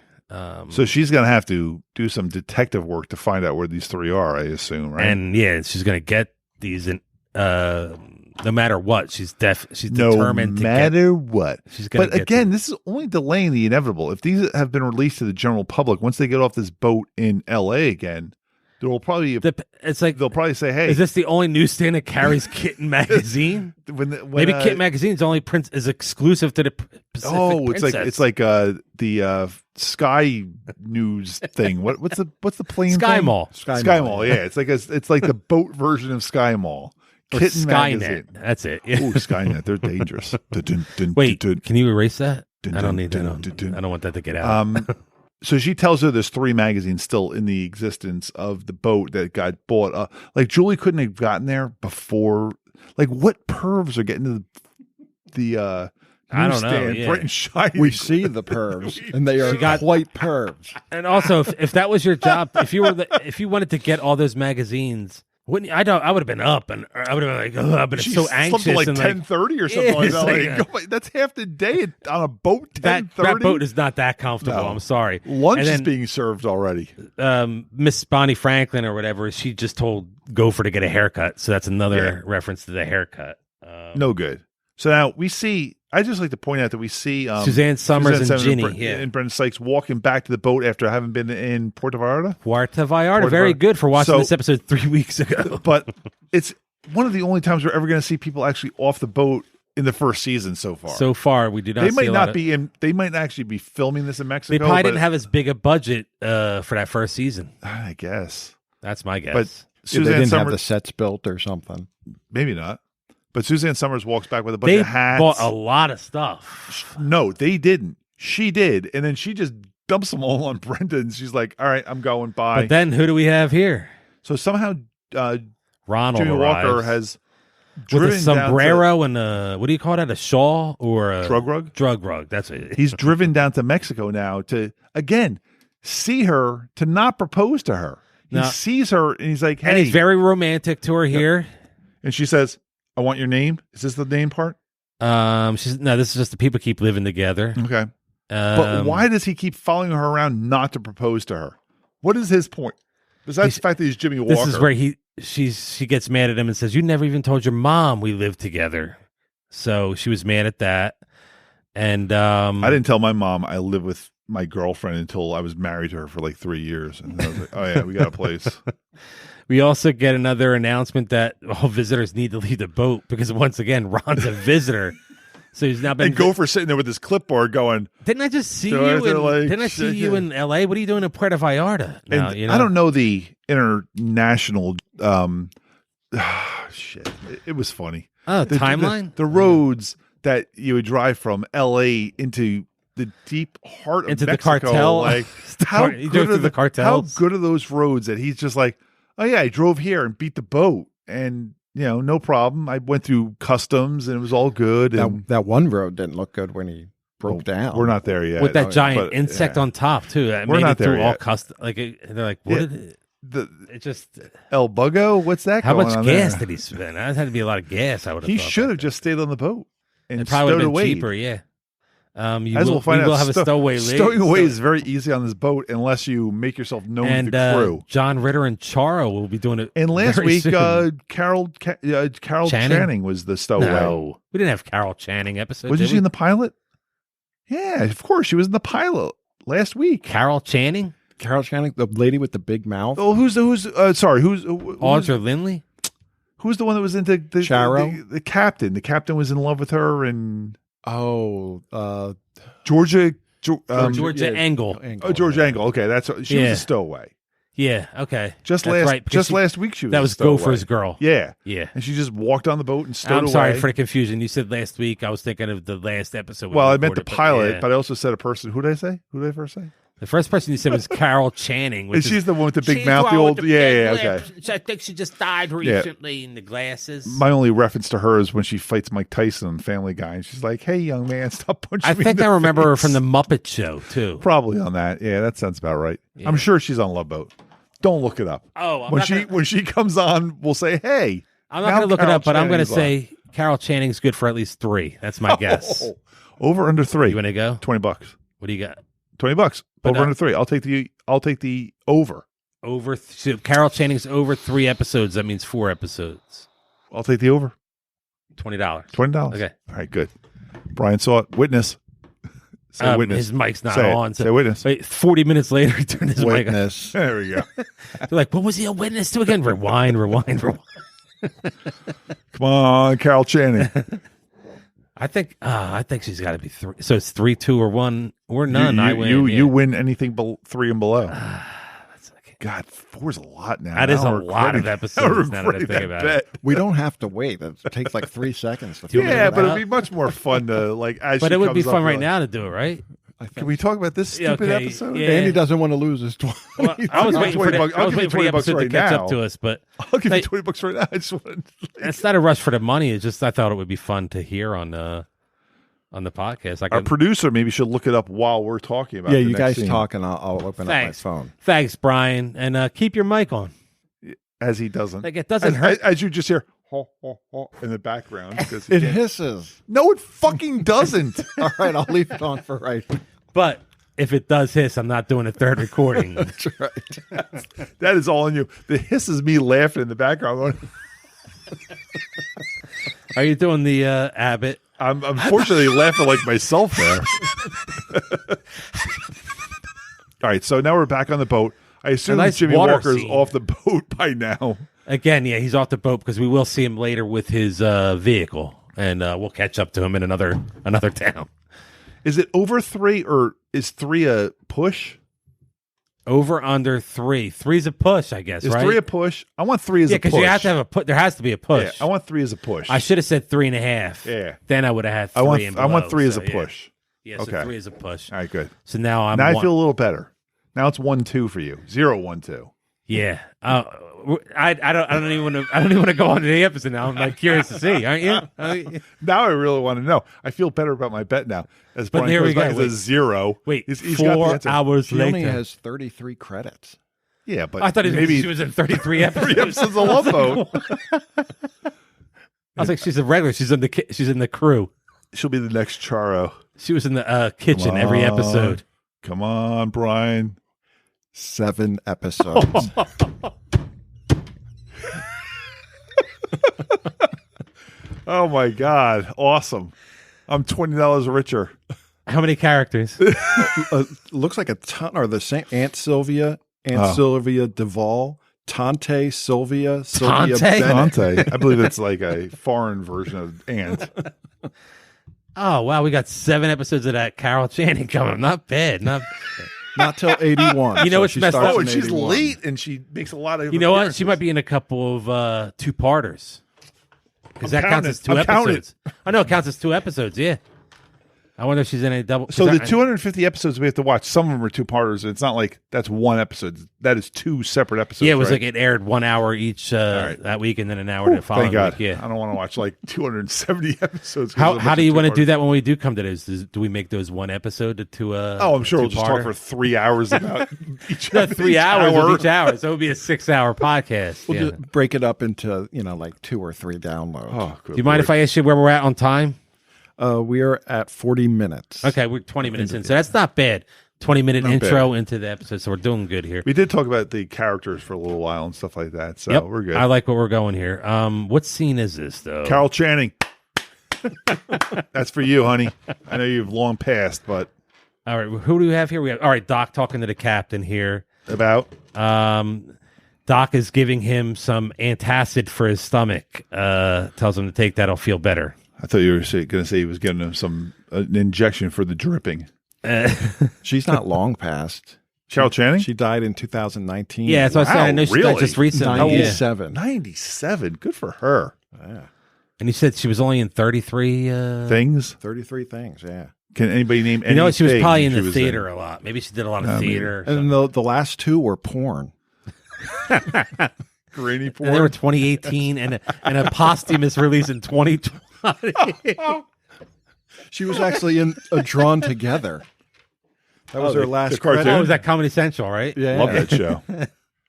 B: So she's going to have to do some detective work to find out where these 3 are, I assume, right?
A: And yeah, she's going to get these in no matter what. She's determined to
B: no matter what.
A: She's gonna
B: But again, this is only delaying the inevitable. If these have been released to the general public, once they get off this boat in L.A. again, there will probably
A: it's like
B: they'll probably say, "Hey,
A: is this the only newsstand that carries Kitten magazine?
B: when
A: Maybe Kitten magazine's only is exclusive to the Pacific Princess.
B: it's like the Sky News thing. What's the plane?
A: Sky
B: thing?
A: Mall.
B: Sky Mall. Yeah, it's like the boat version of Sky Mall.
A: Or
B: Kitten
A: Skynet.
B: magazine.
A: That's it. Yeah.
B: Oh, Skynet. They're dangerous.
A: Wait, can you erase that?
B: Dun,
A: I don't
B: dun,
A: need
B: dun,
A: that.
B: dun, dun.
A: I don't want that to get out.
B: So she tells her there's 3 magazines still in the existence of the boat that got bought. Like Julie couldn't have gotten there before. Like what pervs are getting to the
A: I don't know,
B: newsstand
A: yeah.
B: bright and shiny?
C: We see the pervs, and they are quite pervs.
A: And also, if that was your job, if you wanted to get all those magazines, wouldn't you, I would have been up and I would have been like, oh, I've been
B: She
A: so
B: slept
A: anxious
B: till like
A: and
B: 10:30 or something like
A: it's
B: that.
A: like,
B: Like, oh, that's half the day on a boat.
A: that
B: 10:30.
A: boat is not that comfortable.
B: No.
A: I'm sorry.
B: Lunch
A: And
B: is
A: then,
B: being served already.
A: Miss Bonnie Franklin or whatever, she just told Gopher to get a haircut. So that's another reference to the haircut.
B: No good. So now we see. I just like to point out that we see
A: Suzanne Summers and Ginny,
B: and Brendan Sykes walking back to the boat after having been in Puerto Vallarta.
A: Puerto Vallarta,
B: Puerto
A: very
B: Vallarta.
A: good for watching
B: So-
A: this episode 3 weeks ago.
B: But it's one of the only times we're ever going to see people actually off the boat in the first season so far.
A: So far, we do not.
B: they
A: see
B: might
A: a lot
B: not
A: of,
B: be in. They might actually be filming this in Mexico.
A: They probably
B: but
A: didn't have as big a budget for that first season.
B: I guess.
A: That's my guess.
B: But
C: They
B: Suzanne
C: didn't have
B: Summers,
C: the sets built or something.
B: maybe not. But Suzanne Summers walks back with a bunch
A: they
B: of hats.
A: bought a lot of stuff.
B: No, they didn't. She did, and then she just dumps them all on Brenda, and she's like, "All right, I'm going by."
A: But then who do we have here?
B: So somehow
A: Ronald
B: Jimmy Walker
A: arrives
B: has
A: with
B: driven
A: a sombrero and a what do you call that? A shawl or a
B: drug rug.
A: Drug rug. That's it.
B: He's driven down to Mexico now to again see her, to not propose to her. He
A: No.
B: sees her and he's like, "Hey,"
A: And he's very romantic to her here.
B: and she says, "I want your name." Is this the name part?
A: She's no. This is just the people keep living together.
B: Okay, but why does he keep following her around not to propose to her? What is his point? Besides the fact that he's Jimmy Walker.
A: This is where she gets mad at him and says, "You never even told your mom we lived together." So she was mad at that. And
B: I didn't tell my mom I live with my girlfriend until I was married to her for like 3 years, and I was like, "Oh yeah, we got a place."
A: We also get another announcement that all visitors need to leave the boat because once again, Ron's a visitor. So he's now been.
B: And Gopher sitting there with his clipboard going.
A: Didn't I just see
B: So I
A: you?
B: feel like-
A: Didn't I see you in L.A.? What are you doing in Puerto Vallarta? No,
B: And
A: you know?
B: I don't know the international shit. It was funny.
A: Oh,
B: The
A: timeline.
B: the roads that you would drive from L.A. into the deep heart of
A: Into the
B: Mexico,
A: cartel.
B: like
A: The
B: how
A: car- you drove
B: good
A: through
B: are
A: the cartels.
B: How good are those roads that he's just like, oh yeah, I drove here and beat the boat, and no problem. I went through customs and it was all good. And
C: That one road didn't look good when he broke down.
B: We're not there yet.
A: with that giant
B: but,
A: insect on top too. That
B: We're
A: made
B: not
A: it through
B: there
A: all
B: yet.
A: custom. Like they're like, what?
B: Yeah.
A: Did
B: The
A: it just?
B: El Buggo? What's that?
A: How
B: going
A: much
B: on
A: gas
B: there?
A: did he spend? That had to be a lot of gas. I would have.
B: He
A: thought
B: should
A: back
B: have just stayed on the boat and
A: then. It probably would
B: stowed
A: have been
B: away.
A: cheaper. Yeah. You
B: As
A: will,
B: we'll find
A: we
B: out,
A: will have a stowaway.
B: stowing away
A: so-
B: is very easy on this boat unless you make yourself known to
A: and
B: the crew.
A: John Ritter and Charo will be doing it.
B: And last
A: very
B: week,
A: soon.
B: Carol Channing was the stowaway.
A: No, we didn't have Carol Channing episode.
B: Wasn't
A: did
B: she
A: we?
B: in the pilot? Yeah, of course. She was in the pilot last week.
A: Carol Channing?
C: Carol Channing, the lady with the big mouth.
B: Oh, who's
A: Audra Lindley?
B: who's the one that was into
C: Charo?
B: the captain? The captain was in love with her, and Georgia.
A: Georgia
C: yeah,
A: Engel.
B: Oh, George Angle. Okay, that's she was
A: Yeah.
B: a stowaway.
A: Yeah, okay.
B: Just
A: That's
B: last
A: right, because
B: last week she was
A: that
B: a
A: was
B: stowaway.
A: Gopher's girl.
B: Yeah,
A: Yeah.
B: and she just walked on the boat and stowed
A: I'm
B: away.
A: sorry for the confusion. You said last week. I was thinking of the last episode. we
B: Well, I meant the
A: recorded,
B: pilot,
A: yeah.
B: but I also said a person. Who did I say? Who did I first say?
A: The first person you said was Carol Channing. Which
B: And she's
A: is,
B: the one with the big
A: she's
B: mouth. The
A: one
B: old,
A: with
B: yeah,
A: big
B: okay.
A: lips. I think she just died recently in the glasses.
B: My only reference to her is when she fights Mike Tyson on Family Guy, and she's like, "Hey, young man, stop punching
A: I
B: me."
A: think
B: in
A: I
B: the
A: remember her
B: face."
A: from the Muppet Show too.
B: Probably on that. Yeah, that sounds about right.
A: Yeah.
B: I'm sure she's on Love Boat. Don't look it up.
A: Oh,
B: when she comes on, we'll say, "Hey."
A: I'm not
B: now
A: going to look it
B: Carol
A: up, but I'm going to
B: Channing's
A: say Carol Channing's good for at least 3. That's my guess.
B: on. Over under 3.
A: You want to go?
B: $20.
A: What do you got?
B: $20.
A: But,
B: Over under 3. I'll take the over.
A: So Carol Channing's over 3 episodes. That means 4 episodes.
B: I'll take the over.
A: $20.
B: $20.
A: Okay.
B: All right, good. Brian saw it. Witness. Say witness.
A: His mic's not
B: Say it.
A: on. So
B: Say witness.
A: Wait, 40 minutes later, he turned his mic on.
C: Witness.
B: There we go.
A: They're like, what was he a witness to again? Rewind.
B: Come on, Carol Channing.
A: I think she's got to be 3. So it's 3, 2, or 1 or none. I win.
B: You win anything 3 and below.
A: That's okay.
B: God, 4's a lot now.
A: That is
B: Now
A: a
B: we're
A: lot of
B: regretting-
A: episodes now that I
B: regretting
A: think
B: that
A: about
B: bet.
A: it.
C: We don't have to wait. It takes like 3 seconds. To
A: you want me to
B: Yeah,
A: look
B: but
A: it
B: it'd
A: up?
B: be much more fun to as.
A: But
B: she
A: it would be
B: comes up,
A: fun
B: you're
A: right
B: like,
A: now to do it, right?
B: Can we talk about this
A: Yeah,
B: stupid
A: okay,
B: episode?
A: yeah.
C: Andy doesn't want to lose his 20.
A: Well, I was waiting for the,
B: $20
A: I was waiting for the
B: $20
A: episode to
B: right
A: catch
B: now.
A: up to us, but
B: I'll give
A: Like-
B: you $20 right now. I just want.
A: it's not a rush for the money. It's just I thought it would be fun to hear on the podcast.
B: Our producer maybe should look it up while we're talking about.
C: Yeah,
B: the
C: you
B: next
C: guys
B: scene.
C: talk and I'll open
A: Thanks.
C: up my phone.
A: Thanks, Brian, and keep your mic on.
B: As he doesn't.
A: Like it doesn't hurt.
B: As you just hear in the background because
C: It hisses.
B: No, it fucking doesn't.
C: All right, I'll leave it on for right.
A: But if it does hiss, I'm not doing a third recording.
C: That's right.
B: That is all on you. The hiss is me laughing in the background. Going,
A: Are you doing the Abbott?
B: I'm unfortunately laughing like myself there. All right, so now we're back on the boat. I assume
A: nice
B: Jimmy
A: water
B: Walker's
A: scene.
B: off the boat by now.
A: Again, yeah, he's off the boat because we will see him later with his vehicle, and we'll catch up to him in another town.
B: Is it over 3 or is 3 a push?
A: Over under 3. 3's a push, I guess.
B: Is
A: right?
B: 3 a push? I want 3 as
A: Yeah,
B: a push.
A: because you have to have a put. There has to be a push.
B: Yeah, I want 3 as a push.
A: I should have said 3.5.
B: Yeah.
A: Then I would have had 3 and
B: I want
A: below,
B: 3 as
A: so,
B: a push.
A: Yeah, so
B: Okay.
A: 3 is a push.
B: All right, good.
A: So now I'm
B: Now I
A: one-
B: feel a little better. Now it's 1-2 for you. 0-1-2.
A: Yeah. I don't even want to go on to the episode now. I'm like curious to see, aren't you?
B: Now I really want to know. I feel better about my bet now. As
A: But
B: Brian
A: here
B: goes
A: we go.
B: back and says 0.
A: Wait,
B: He's got the
A: 4
B: answer.
A: hours
C: She
A: later.
C: only has 33 credits.
B: Yeah, but
A: I thought
B: maybe
A: she was in 33 episodes.
B: 3 episodes of Love Boat.
A: I was like, she's a regular. She's in the crew.
B: She'll be the next Charo.
A: She was in the kitchen every
B: Come on.
A: episode.
B: Come on, Brian.
C: 7 episodes.
B: Oh my God. Awesome. I'm $20 richer.
A: How many characters?
C: Looks like a ton. Or the same Aunt Sylvia,
B: Oh.
C: Sylvia Duvall, Tante Sylvia,
A: Tante?
C: Sylvia Bennett.
B: Dante. I believe it's like a foreign version of Ant.
A: Oh wow, we got 7 episodes of that Carol Channing coming. Not bad. Not.
C: Not till 81.
A: You know
C: so
A: what's
C: she
A: messed
C: starts
A: up?
B: Oh,
C: in
B: and she's
C: 81.
B: late and she makes a lot of
A: You know what? She
B: appearances.
A: might be in a couple of 2-parters. Because that counts
B: counting.
A: as 2
B: I'm counting.
A: episodes. I know it counts as 2 episodes. Yeah. I wonder if she's in a double.
B: So the 250 episodes we have to watch, some of them are two-parters. It's not like that's one episode. That is two separate episodes.
A: Yeah, it was
B: right?
A: like it aired 1 hour each that week, and then an hour the following
B: Thank God.
A: week. Yeah.
B: I don't want to watch like 270 episodes.
A: How do you want to do that when we do come to those? Do we make those one episode to
B: Oh, I'm sure we'll just talk for 3 hours about each
A: no, 3 hours of each hour. So it would be a 6-hour podcast.
C: We'll just break it up into, like 2 or 3 downloads.
B: Oh,
A: do you mind if I ask you where we're at on time?
C: We are at 40 minutes.
A: Okay, we're 20 minutes in, so that's not bad. 20-minute intro into the episode, so we're doing good here.
B: We did talk about the characters for a little while and stuff like that, so we're good.
A: I like where we're going here. What scene is this, though?
B: Carol Channing. That's for you, honey. I know you've long passed, but...
A: All right, who do we have here? All right, Doc talking to the captain here.
B: About?
A: Doc is giving him some antacid for his stomach. Tells him to take that, he'll feel better.
B: I thought you were going to say he was giving him an injection for the dripping.
C: She's not long past.
B: Carol Channing?
C: She died in 2019.
A: Yeah, that's what I said. I know she died just recently.
C: 97.
B: 97. Good for her.
C: Yeah.
A: And you said she was only in 33
B: things?
C: 33 things, yeah.
B: Can anybody name any?
A: You know what? She was probably in the
B: was
A: theater a lot. Maybe she did a lot of theater.
C: And the last 2 were porn.
B: Grainy porn.
A: And they were 2018 and a posthumous release in 2020.
C: She was actually in a Drawn Together. That was her last
B: cartoon.
A: Oh, was that Comedy Central, right?
C: Yeah.
B: Love that show.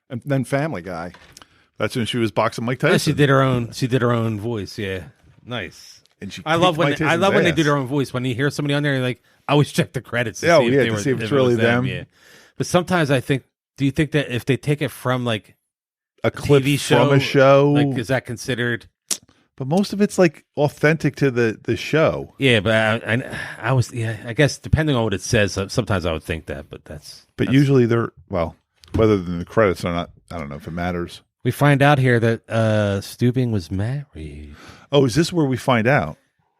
C: And then Family Guy.
B: That's when she was boxing Mike Tyson.
A: Yeah, she did her own. She did her own voice. Yeah, nice.
B: And she
A: I love when
B: Mike Tyson's
A: they
B: ass.
A: do their own voice. When you hear somebody on there, you're like, I always check the credits to see if
B: it's really them.
A: Yeah, but sometimes I think. Do you think that if they take it from like
B: a clip
A: TV show,
B: from a show,
A: like is that considered?
B: But most of it's like authentic to the show.
A: Yeah, but I was I guess depending on what it says, sometimes I would think that, but that's
B: usually they're whether than the credits or not. I don't know if it matters.
A: We find out here that Stubing was married.
B: Oh, is this where we find out?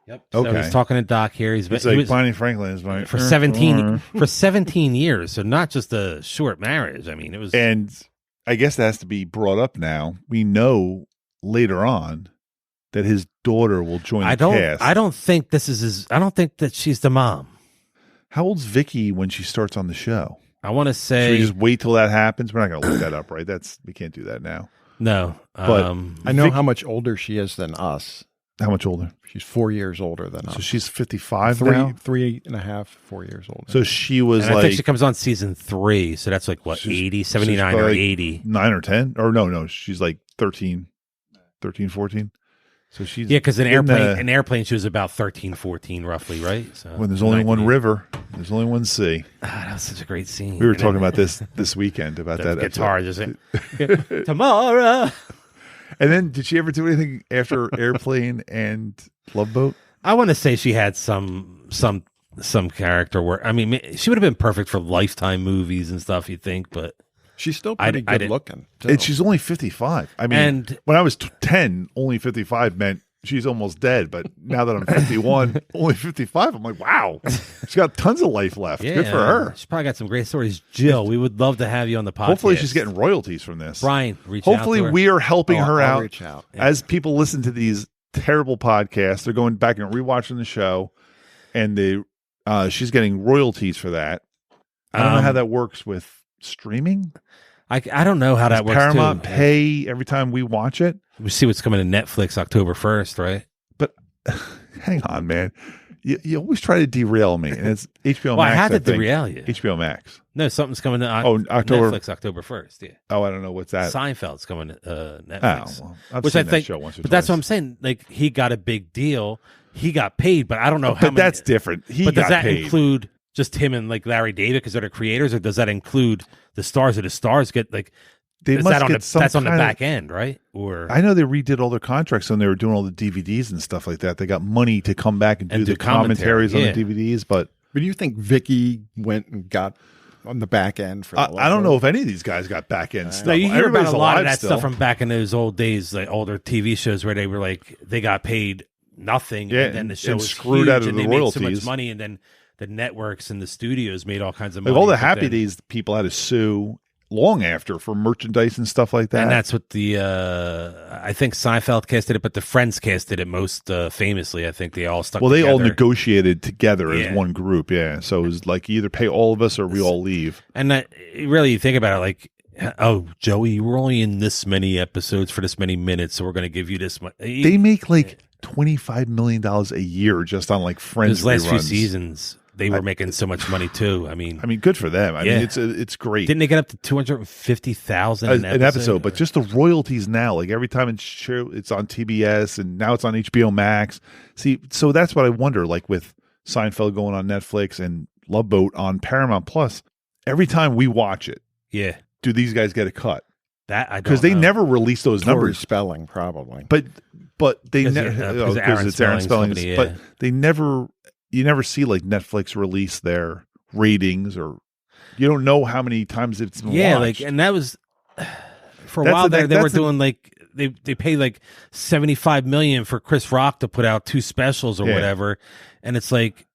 A: Yep. So
B: Okay.
A: he's talking to Doc here. He
B: Like
A: was
B: Bonnie Franklin is my
A: for 17 years. So not just a short marriage. I mean, it was.
B: And I guess that has to be brought up now. We know later on that his daughter will join the cast.
A: I don't think this is his. I don't think that she's the mom.
B: How old's Vicky when she starts on the show?
A: I want to say.
B: Should we just wait till that happens? We're not going to look that up, right? We can't do that now.
A: No,
B: But
C: I know how much older she is than us.
B: How much older?
C: She's 4 years older than us.
B: So she's 55 now?
C: 3.5, 4 years older.
B: So she was
A: and I
B: like...
A: think she comes on season 3. So that's like, what, 80, 79 or 80?
B: 9 or 10? Or no. She's like 13, 14. So she's...
A: Yeah, because in airplane, she was about 13, 14, roughly, right? So
B: when there's only one river, there's only one sea.
A: That was such a great scene.
B: We were talking about this weekend, about that
A: guitar.
B: episode.
A: Just tomorrow.
B: And then, did she ever do anything after Airplane and Love Boat?
A: I want to say she had some character work. I mean, she would have been perfect for Lifetime movies and stuff, you think, but
C: she's still pretty good looking.
B: And she's only 55. I mean, when I was 10, only 55 meant she's almost dead. But now that I'm 51, only 55, I'm like, wow, she's got tons of life left.
A: Yeah,
B: good for her.
A: She's probably got some great stories. Jill, we would love to have you on the podcast.
B: Hopefully she's getting royalties from this.
A: Brian, reach out
B: Hopefully
A: to her.
B: we are helping her
C: I'll
B: out.
C: reach out.
B: As people listen to these terrible podcasts, they're going back and rewatching the show, and she's getting royalties for that. I don't know how that works with streaming.
A: I don't know how that works.
B: Paramount
A: too.
B: pay every time we watch it?
A: We see what's coming to Netflix October 1st, right?
B: But hang on, man. You always try to derail me, and it's HBO Max.
A: Well, I had to
B: think.
A: derail you.
B: HBO Max.
A: No, something's coming to
B: October.
A: Netflix October 1st. Yeah.
B: Oh, I don't know what's that.
A: Seinfeld's coming to Netflix.
B: Oh, well, I've
A: which
B: seen
A: I think,
B: that show once or
A: but that's
B: twice.
A: what I'm saying. Like he got a big deal. He got paid, but I don't know how.
B: But that's different. He
A: but does
B: got
A: that
B: paid.
A: include just him and like Larry David because they're the creators, or does that include the stars of the stars get like?
B: They
A: is
B: must
A: that on
B: get
A: the,
B: some
A: that's on the
B: kind of-
A: back end, right? Or
B: I know they redid all their contracts when they were doing all the DVDs and stuff like that. They got money to come back and do the
A: commentary,
B: commentaries on the DVDs, but
C: do you think Vicky went and got on the back end for?
B: I don't know if any of these guys got back end stuff.
A: no, you hear about
B: Everybody's
A: a lot of
B: alive
A: that
B: still.
A: stuff from back in those old days, like older TV shows where they were like they got paid nothing,
B: Yeah,
A: and then the show
B: and
A: was
B: screwed
A: huge,
B: out of
A: and
B: the
A: they made so
B: royalties.
A: much money, and then the networks and the studios made all kinds of
B: Like
A: money.
B: all the
A: but
B: Happy
A: then-
B: Days people had to sue long after for merchandise and stuff like that.
A: And that's what the I think Seinfeld casted it, but the Friends casted it most famously. I think they all stuck.
B: Well, they all
A: together.
B: negotiated together
A: Yeah.
B: as one group. Yeah, so it was like either pay all of us or we all leave.
A: And that, really, you think about it, like, oh, Joey, you were only in this many episodes for this many minutes, so we're going to give you this much.
B: They make like $25 million a year just on like Friends
A: Those last few
B: reruns.
A: seasons, they were making so much money too. I mean,
B: good for them. I
A: Yeah.
B: mean, it's great.
A: didn't they get up to 250,000
B: An episode, but just the royalties now, like every time it's on TBS and now it's on HBO Max. See, so that's what I wonder, like with Seinfeld going on Netflix and Love Boat on Paramount Plus, every time we watch it,
A: yeah,
B: do these guys get a cut?
A: that I don't
B: Because they
A: know.
B: never release those
C: Tori
B: numbers.
C: Spelling, probably.
B: But they
A: Because,
B: never,
A: because Aaron
B: it's Aaron
A: Spelling's
B: Spelling's,
A: company,
B: but
A: yeah.
B: they never, you never see like Netflix release their ratings, or you don't know how many times it's been watched.
A: and that was for a
B: That's
A: while
B: the-
A: there. They
B: that's
A: were
B: the-
A: doing like they paid like $75 million for Chris Rock to put out 2 specials or
B: Yeah.
A: whatever, and it's like,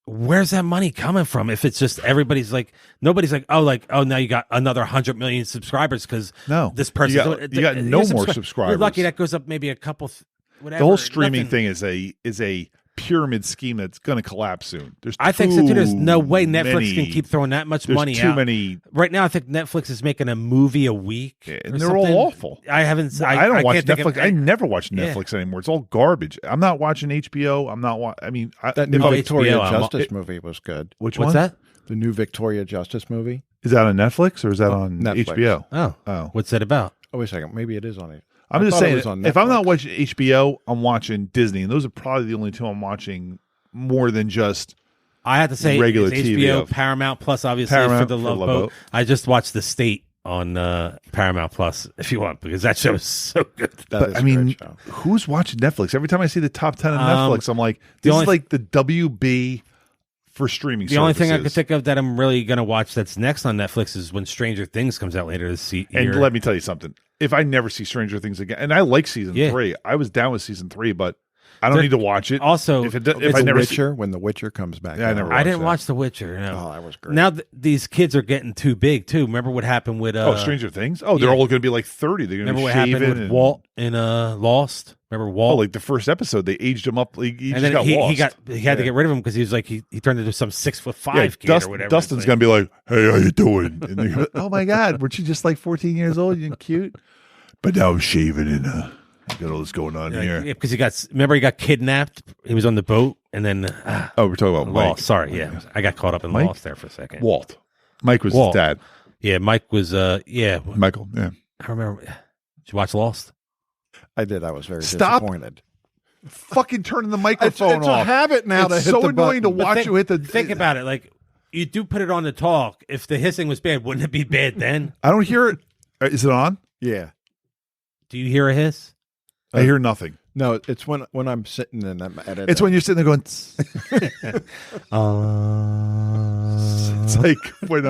A: where's that money coming from? If it's just everybody's like, nobody's like, oh, now you got another 100 million subscribers because
B: No.
A: this person
B: You got no more subscribers.
A: You're lucky that goes up maybe a couple. Whatever.
B: The whole streaming
A: Nothing.
B: thing is a pyramid scheme that's going to collapse soon.
A: I think so too. There's no way
B: too
A: Netflix can
B: many-
A: keep throwing that much
B: There's
A: money
B: too
A: out.
B: many,
A: Right now, I think Netflix is making a movie a week,
B: and
A: or
B: they're all
A: something.
B: awful.
A: I haven't.
B: I don't watch
A: can't think of-
B: Netflix. I never watch
A: Yeah.
B: Netflix anymore. It's all garbage. I'm not watching HBO. I'm not. I mean,
C: That new
A: Oh,
C: Victoria
A: HBO, I'm-
C: Justice movie was good.
B: which
A: What's
B: one?
A: that?
C: The new Victoria Justice movie.
B: Is that on Netflix or is that on
C: Netflix.
B: HBO?
A: Oh,
B: Oh,
A: what's that about?
C: Oh, wait a second. Maybe it is on it.
B: I'm
C: I
B: just
C: thought it
B: saying.
C: was on
B: If I'm not
C: Netflix.
B: watching HBO, I'm watching Disney, and those are probably the only two I'm watching more than just.
A: I have to say,
B: Regular
A: it's
B: TV
A: HBO,
B: of-
A: Paramount Plus, obviously
B: Paramount
A: for the
B: for
A: Love
B: Love
A: Boat.
B: Boat.
A: I just watched The State on Paramount Plus, if you want, because that show is so good.
C: That is
B: I
C: a
B: mean,
C: great show.
B: who's watching Netflix? Every time I see the top 10 on Netflix, I'm like,
A: the
B: this
A: only
B: is like the WB for streaming.
A: The only thing I could
B: services.
A: think of that I'm really going to watch that's next on Netflix is when Stranger Things comes out later this year.
B: And let me tell you something. If I never see Stranger Things again, and I like season
A: Yeah.
B: 3, I was down with season 3, but I don't
A: There-
B: need to watch it.
A: Also,
B: if
A: it's
B: I
C: The
B: never see,
C: Witcher, when The Witcher comes back.
B: Yeah, I
C: out.
B: never
A: I didn't
B: that.
A: watch The Witcher. No.
C: Oh, that was great.
A: Now these kids are getting too big too. Remember what happened with
B: Stranger Things. Oh, they're
A: yeah.
B: all going to be like 30. They're going to
A: remember
B: be
A: what
B: shaven
A: happened with
B: and-
A: Walt in Lost? Remember Walt?
B: Oh, like the first episode, they aged him up. He
A: and
B: just
A: then
B: got
A: he
B: lost.
A: had to get rid of him because he was like he turned into some 6'5" kid or whatever.
B: Dustin's
A: It's
B: going to be like, "Hey, how you doing?" And they go, "Oh my God, weren't you just like 14 years old? You're cute." But now I'm shaving and got all this going on here.
A: because he got kidnapped. He was on the boat and then
B: Oh, we're talking about Mike.
A: Lost. Sorry, yeah, I got caught up in
B: Mike?
A: Lost there for a second.
B: Walt. Mike was
A: Walt.
B: his dad.
A: Yeah, Mike was yeah.
B: Michael. Yeah.
A: I remember. Did you watch Lost?
C: I did. I was very
B: Stop.
C: disappointed.
B: Fucking turning the microphone
C: It's
B: off.
C: a habit now to
B: It's
C: hit
B: so
C: the
B: annoying
C: button.
B: to watch
A: think,
B: you hit the.
A: Think about it. Like you do put it on to talk. If the hissing was bad, wouldn't it be bad then?
B: I don't hear it. Is it on?
C: Yeah.
A: Do you hear a hiss?
B: I hear nothing.
C: No, it's when I'm sitting and I'm editing.
B: It's when you're sitting there going. "Tss." It's like when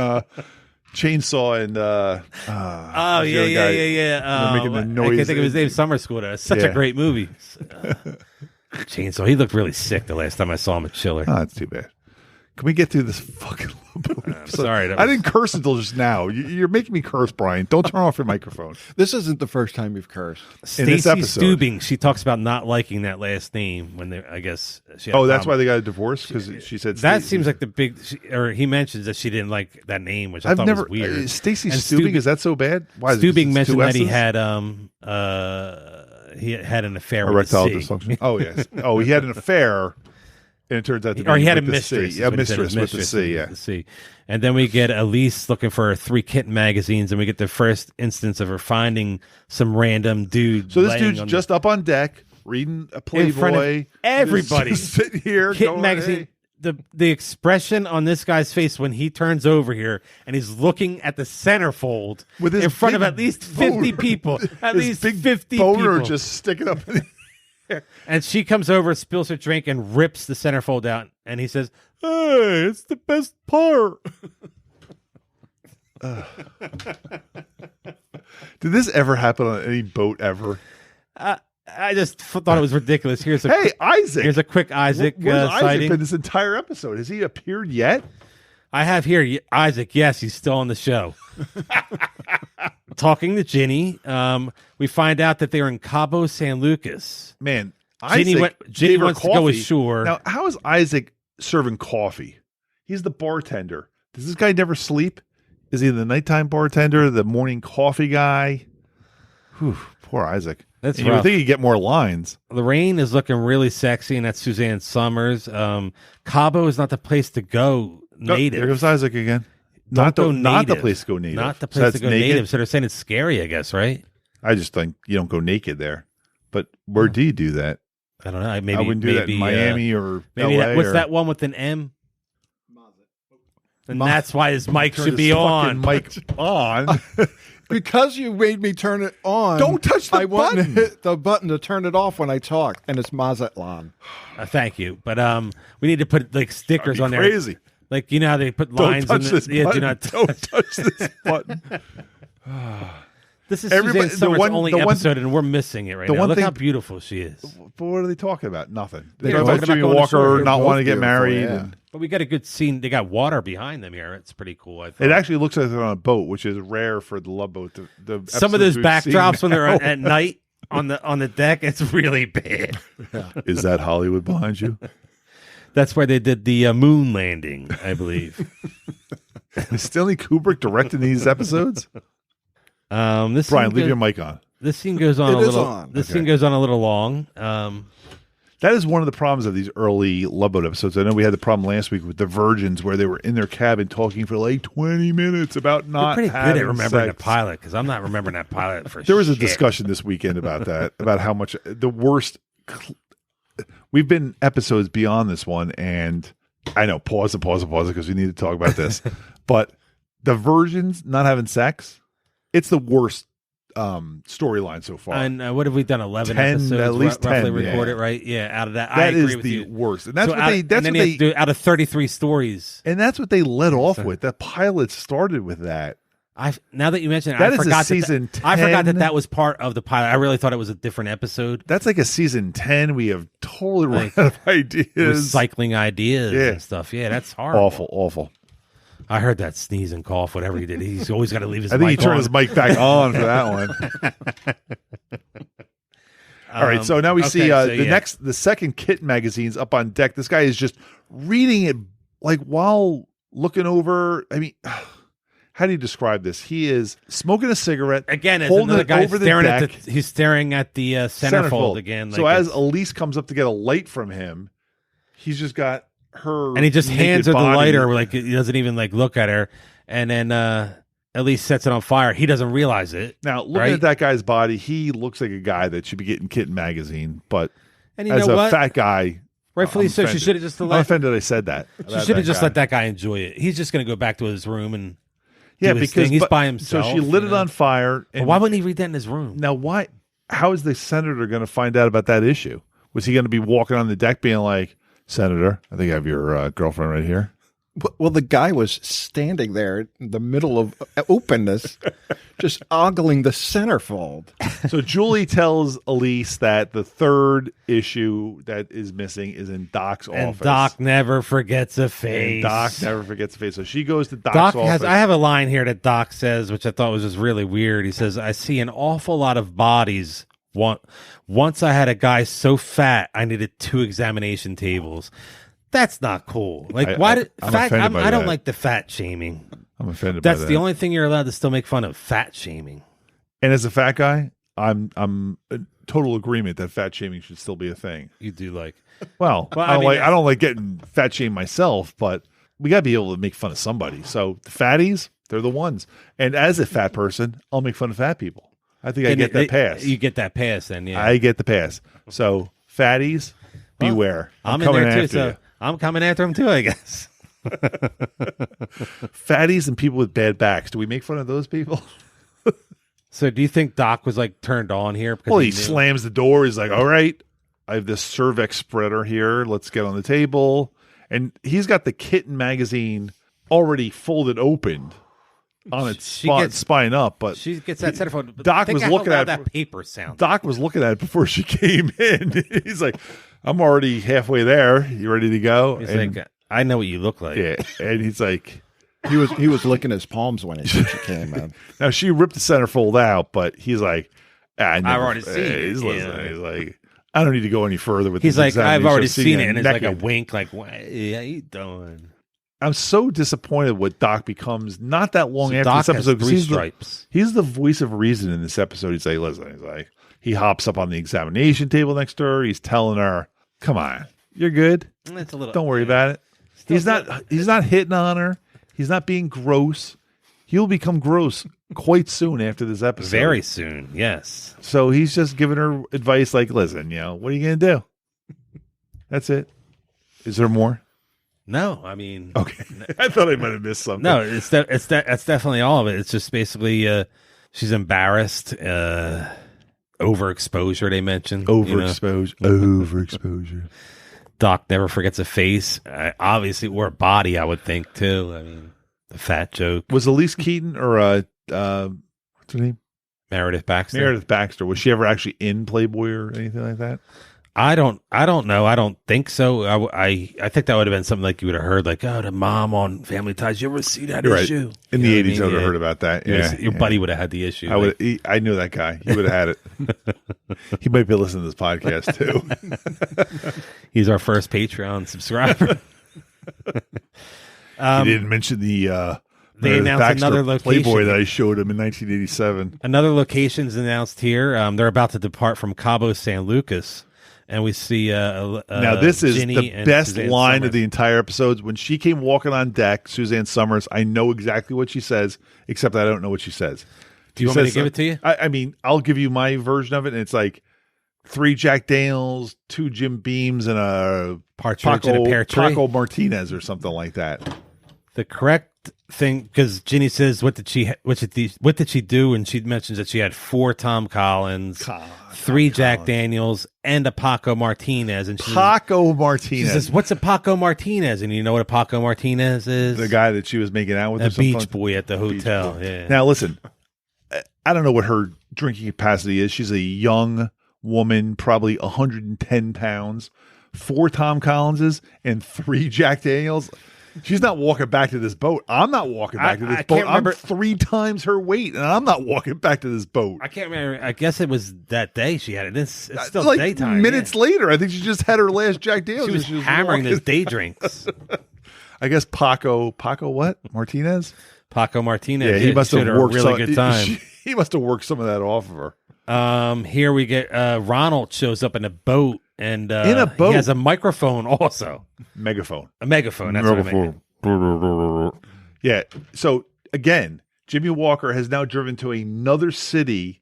B: Chainsaw and
A: Oh
B: what's the
A: yeah,
B: other
A: yeah,
B: guy?
A: yeah, yeah.
B: They're making the
A: I
B: noise.
A: can think of his name. Summer School. That's such
B: Yeah.
A: a great movie. Chainsaw. He looked really sick the last time I saw him at Chiller.
B: Oh, that's too bad. Can we get through this fucking?
A: Sorry, that
B: I
A: was-
B: didn't curse until just now. You're making me curse, Brian. Don't turn off your microphone.
C: This isn't the first time you've cursed.
B: In this
A: Stacey
B: episode.
A: Stubing. She talks about not liking that last name when they. I guess. She had a
B: Oh, that's why
A: problem.
B: they got a divorce because she said
A: That
B: Stacey.
A: seems like the big. Or he mentions that she didn't like that name, which I
B: I've
A: thought
B: never.
A: was weird.
B: Stacey
A: And
B: Stubing, is that so bad? Why is it 'cause
A: Stubing
B: it's
A: mentioned
B: two
A: that he
B: S's?
A: had an affair
B: Erectile
A: with the C.
B: dysfunction. Oh yes. Oh, he had an affair, and it turns out to be
A: Or he had a
B: with the
A: mistress.
B: C.
A: is
B: Yeah,
A: what he said,
B: mistress
A: his
B: with the C. Yeah.
A: with the C. And then we get Elise looking for her 3 kitten magazines, and we get the first instance of her finding some random dude.
B: So this
A: laying
B: dude's
A: on
B: just up on deck reading a
A: in front of
B: Playboy.
A: everybody.
B: Just sitting here.
A: Kitten
B: going,
A: magazine.
B: "Hey."
A: The expression on this guy's face when he turns over here and he's looking at the centerfold
B: With his
A: in front of
B: big
A: at least 50
B: boner.
A: people. At
B: His
A: least
B: big
A: 50
B: boner
A: people.
B: just sticking up. In the
A: And she comes over, spills her drink, and rips the centerfold out. And he says, "Hey, it's the best part."
B: Did this ever happen on any boat ever?
A: I just thought it was ridiculous. Here's a
B: Hey, Isaac.
A: here's a quick Isaac
B: Where's Isaac
A: sighting.
B: been this entire episode? Has he appeared yet?
A: I have here Isaac. Yes, he's still on the show. talking to Ginny. We find out that they're in Cabo San Lucas.
B: Man,
A: Ginny
B: Isaac gave her
A: wants to go
B: coffee.
A: ashore.
B: Now, how is Isaac serving coffee? He's the bartender. Does this guy never sleep? Is he the nighttime bartender, the morning coffee guy? Whew, poor Isaac.
A: That's
B: you would
A: rough.
B: think he'd get more lines.
A: Lorraine is looking really sexy, and that's Suzanne Summers. Cabo is not the place to go native.
B: There goes Isaac again.
A: Don't go
B: not the
A: native.
B: place to go native.
A: Not the place to go
B: naked?
A: native. So they're saying it's scary, I guess, right?
B: I just think you don't go naked there. But where do you do that?
A: I don't know. Maybe
B: I wouldn't do that in Miami or
A: maybe
B: LA.
A: what's that one with an M? And that's why his mic should be on.
B: Mic on.
C: Because you made me turn it on.
B: Don't touch the
C: I went and
B: button.
C: hit the button to turn it off when I talk, and it's Mazatlan.
A: Thank you, but we need to put like stickers on there.
B: Crazy.
A: Like you know how they put
B: Don't
A: lines
B: touch
A: in
B: this
A: the, yeah,
B: button.
A: do not
B: Don't touch this button.
A: This is
B: Everybody-
A: Suzanne Summers' only
B: the one-
A: episode, and we're missing it right
B: the
A: now.
B: one
A: Look
B: thing-
A: how beautiful she is.
B: But what are they talking about? Nothing.
C: They're
B: They're
C: talking
B: talking about
A: about
B: Jimmy
A: going ashore.
B: Walker
C: They're
B: not
C: both
B: wanting to get
C: beautiful,
B: married.
C: yeah.
B: And
A: But we got a good scene. They got water behind them here. It's pretty cool. I thought.
B: it actually looks like they're on a boat, which is rare for the Love Boat. The
A: Some of those
B: episodes we've
A: backdrops
B: seen
A: when they're
B: now.
A: at night on the deck, it's really bad.
B: Is that Hollywood behind you?
A: That's where they did the moon landing, I believe.
B: Is Stanley Kubrick directing these episodes?
A: This
B: Brian,
A: scene
B: leave
A: goes-
B: your mic on.
A: This scene goes on
C: It
A: a
C: is
A: little.
C: on.
A: This
B: Okay.
A: scene goes on a little long.
B: That is one of the problems of these early Love Boat episodes. I know we had the problem last week with the Virgins where they were in their cabin talking for like 20 minutes about
A: You're
B: not
A: pretty good
B: having
A: at remembering
B: sex.
A: the pilot because I'm not remembering that pilot for.
B: There was a
A: shit.
B: discussion this weekend about that, about how much the worst. We've been episodes beyond this one, and I know pause it because we need to talk about this. But the Virgins not having sex, it's the worst storyline so far.
A: And what have we done? 11
B: 10,
A: episodes,
B: at least
A: roughly
B: 10, yeah.
A: recorded, right? Yeah, out of that, I
B: That
A: agree
B: is
A: with
B: the
A: you.
B: worst, and that's
A: So
B: what they.
A: and
B: That's
A: then
B: what
A: you
B: they.
A: have to do out of 33 stories.
B: And that's what they let off with. The pilot started with that.
A: Now that you mention it,
B: That
A: I
B: is a
A: forgot
B: season
A: I forgot
B: 10.
A: that was part of the pilot. I really thought it was a different episode.
B: That's like a season 10. We have totally run
A: Like,
B: out of ideas.
A: Recycling ideas
B: Yeah.
A: and stuff. Yeah, that's horrible.
B: Awful.
A: I heard that sneeze and cough, whatever he did. He's always got to leave his
B: I think he
A: mic
B: turned
A: on.
B: his mic back on for that one. All right, so now we see the second Kit magazine's up on deck. This guy is just reading it like while looking over. I mean, how do you describe this? He is smoking a cigarette
A: Again, as
B: holding
A: another
B: it
A: guy
B: over the
A: staring
B: deck.
A: he's staring at the centerfold again.
B: So
A: like
B: as
A: it's-
B: Elise comes up to get a light from him, he's just got her
A: and he just
B: naked
A: hands her the
B: body.
A: lighter, like he doesn't even like look at her, and then Elise sets it on fire. He doesn't realize it.
B: Now, looking
A: right?
B: at that guy's body, he looks like a guy that should be getting Kitten magazine. But
A: And you
B: as
A: know
B: a
A: what?
B: fat guy,
A: Rightfully
B: I'm
A: so. She
B: offended.
A: should have just
B: I'm
A: let.
B: offended I said that.
A: She should have just let that guy enjoy it. He's just going to go back to his room and
B: Yeah,
A: do his
B: because
A: thing. He's
B: but-
A: by himself.
B: So she lit
A: you
B: it
A: know?
B: on fire.
A: But
B: And
A: why wouldn't he read that in his room?
B: now, why? How is the senator going to find out about that issue? Was he going to be walking on the deck, being like, "Senator, I think I have your girlfriend right here."
C: Well, the guy was standing there in the middle of openness, just ogling the centerfold.
B: So Julie tells Elise that the third issue that is missing is in Doc's
A: And
B: office.
A: Doc never forgets a
B: And
A: face.
B: Doc never forgets the face. So she goes to Doc's
A: Doc
B: office.
A: has. I have a line here that Doc says, which I thought was just really weird. He says, "I see an awful lot of bodies. Once I had a guy so fat I needed 2 examination tables." That's not cool. Like, why did
B: I'm
A: fat?
B: offended by
A: I don't
B: that.
A: like the fat shaming.
B: I'm offended by
A: That's
B: that.
A: the only thing you're allowed to still make fun of. Fat shaming.
B: And as a fat guy, I'm in total agreement that fat shaming should still be a thing.
A: You do like.
B: Well,
A: Well,
B: I don't like getting fat shamed myself, but we got to be able to make fun of somebody. So the fatties, they're the ones. And as a fat person, I'll make fun of fat people. I think I get that pass.
A: You get that pass, then yeah.
B: I get the pass. So fatties, beware.
A: I'm in
B: coming
A: there too,
B: after
A: so
B: you.
A: I'm coming after him too, I guess.
B: Fatties and people with bad backs. Do we make fun of those people?
A: So do you think Doc was like turned on here? Because
B: Well, he
A: knew-
B: slams the door. He's like, "All right, I have this cervix spreader here. Let's get on the table." And he's got the Kitten magazine already folded open on its
A: She gets-
B: spine up. But
A: She gets that centerfold. But
B: Doc
A: think
B: was
A: how
B: looking
A: loud
B: at-
A: that paper sound.
B: Doc was looking at it before she came in. He's like, "I'm already halfway there. You ready to go?"
A: He's
B: And-
A: like, I know what you look like.
B: yeah, and he's like,
C: He was licking his palms when she came, man.
B: Now she ripped the centerfold out, but he's like, I've
A: already seen it.
B: He's listening. He's like, I don't need to go any further with
A: He's
B: this.
A: like, I've already seen it,
B: and
A: and it's like a wink, like, what are you doing?
B: I'm so disappointed what Doc becomes not that long after
A: Doc
B: this episode,
A: has 3 stripes.
B: He's the voice of reason in this episode. He's like, listen, he's like, he hops up on the examination table next to her. He's telling her, come on, you're good.
A: It's a little,
B: Don't worry about it. He's not hitting on her. He's not being gross. He'll become gross quite soon after this episode.
A: Very soon, yes.
B: So he's just giving her advice like, listen, what are you going to do? That's it. Is there more?
A: No, I mean...
B: Okay. I thought I might have missed something.
A: No, that's definitely all of it. It's just basically she's embarrassed. Overexposure, they mentioned.
B: Overexposure.
A: Doc never forgets a face. Obviously, or a body, I would think, too. I mean, the fat joke.
B: Was Elise Keaton or what's her name?
A: Meredith Baxter.
B: Meredith Baxter. Was she ever actually in Playboy or anything like that?
A: I don't know. I don't think so. I think that would have been something like you would have heard, like, the mom on Family Ties. You ever see that issue?
B: In the 80s, I would have heard about that. Yeah,
A: your buddy would have had the issue.
B: I knew that guy. He would have had it. He might be listening to this podcast, too.
A: He's our first Patreon subscriber.
B: He didn't mention the
A: they announced
B: Baxter
A: another location.
B: Playboy that I showed him in 1987.
A: Another location's announced here. They're about to depart from Cabo San Lucas. And we see
B: now this is
A: Ginny
B: the best
A: Suzanne
B: line
A: Summers.
B: of the entire episode. When she came walking on deck, Suzanne Summers, I know exactly what she says, except I don't know what she says.
A: Do you want me to give it to you?
B: I mean, I'll give you my version of it, and it's like 3 Jack Daniels, 2 Jim Beams, and a
A: Partridge in a pear tree.
B: Paco Martinez or something like that.
A: The correct thing, because Ginny says, what did she do? And she mentions that she had 4 Tom Collins, 3 Jack Daniels, and a Paco Martinez. And
B: Paco Martinez.
A: She says, what's a Paco Martinez? And you know what a Paco Martinez is?
B: The guy that she was making out with.
A: A beach boy at the hotel. Yeah.
B: Now listen, I don't know what her drinking capacity is. She's a young woman, probably 110 pounds, 4 Tom Collinses, and 3 Jack Daniels. She's not walking back to this boat. I'm not walking back to this boat. I'm 3 times her weight, and I'm not walking back to this boat.
A: I can't remember. I guess it was that day she had it. It's still
B: like
A: daytime.
B: Minutes later, I think she just had her last Jack Daniels.
A: She was hammering those day drinks.
B: I guess Paco what? Martinez?
A: Paco Martinez.
B: Yeah, he must have worked
A: a really good time.
B: He must have worked some of that off of her.
A: Here we get Ronald shows up in a boat. And
B: in a boat.
A: He has a microphone also.
B: Megaphone.
A: A megaphone. That's what I mean.
B: Yeah. So, again, Jimmy Walker has now driven to another city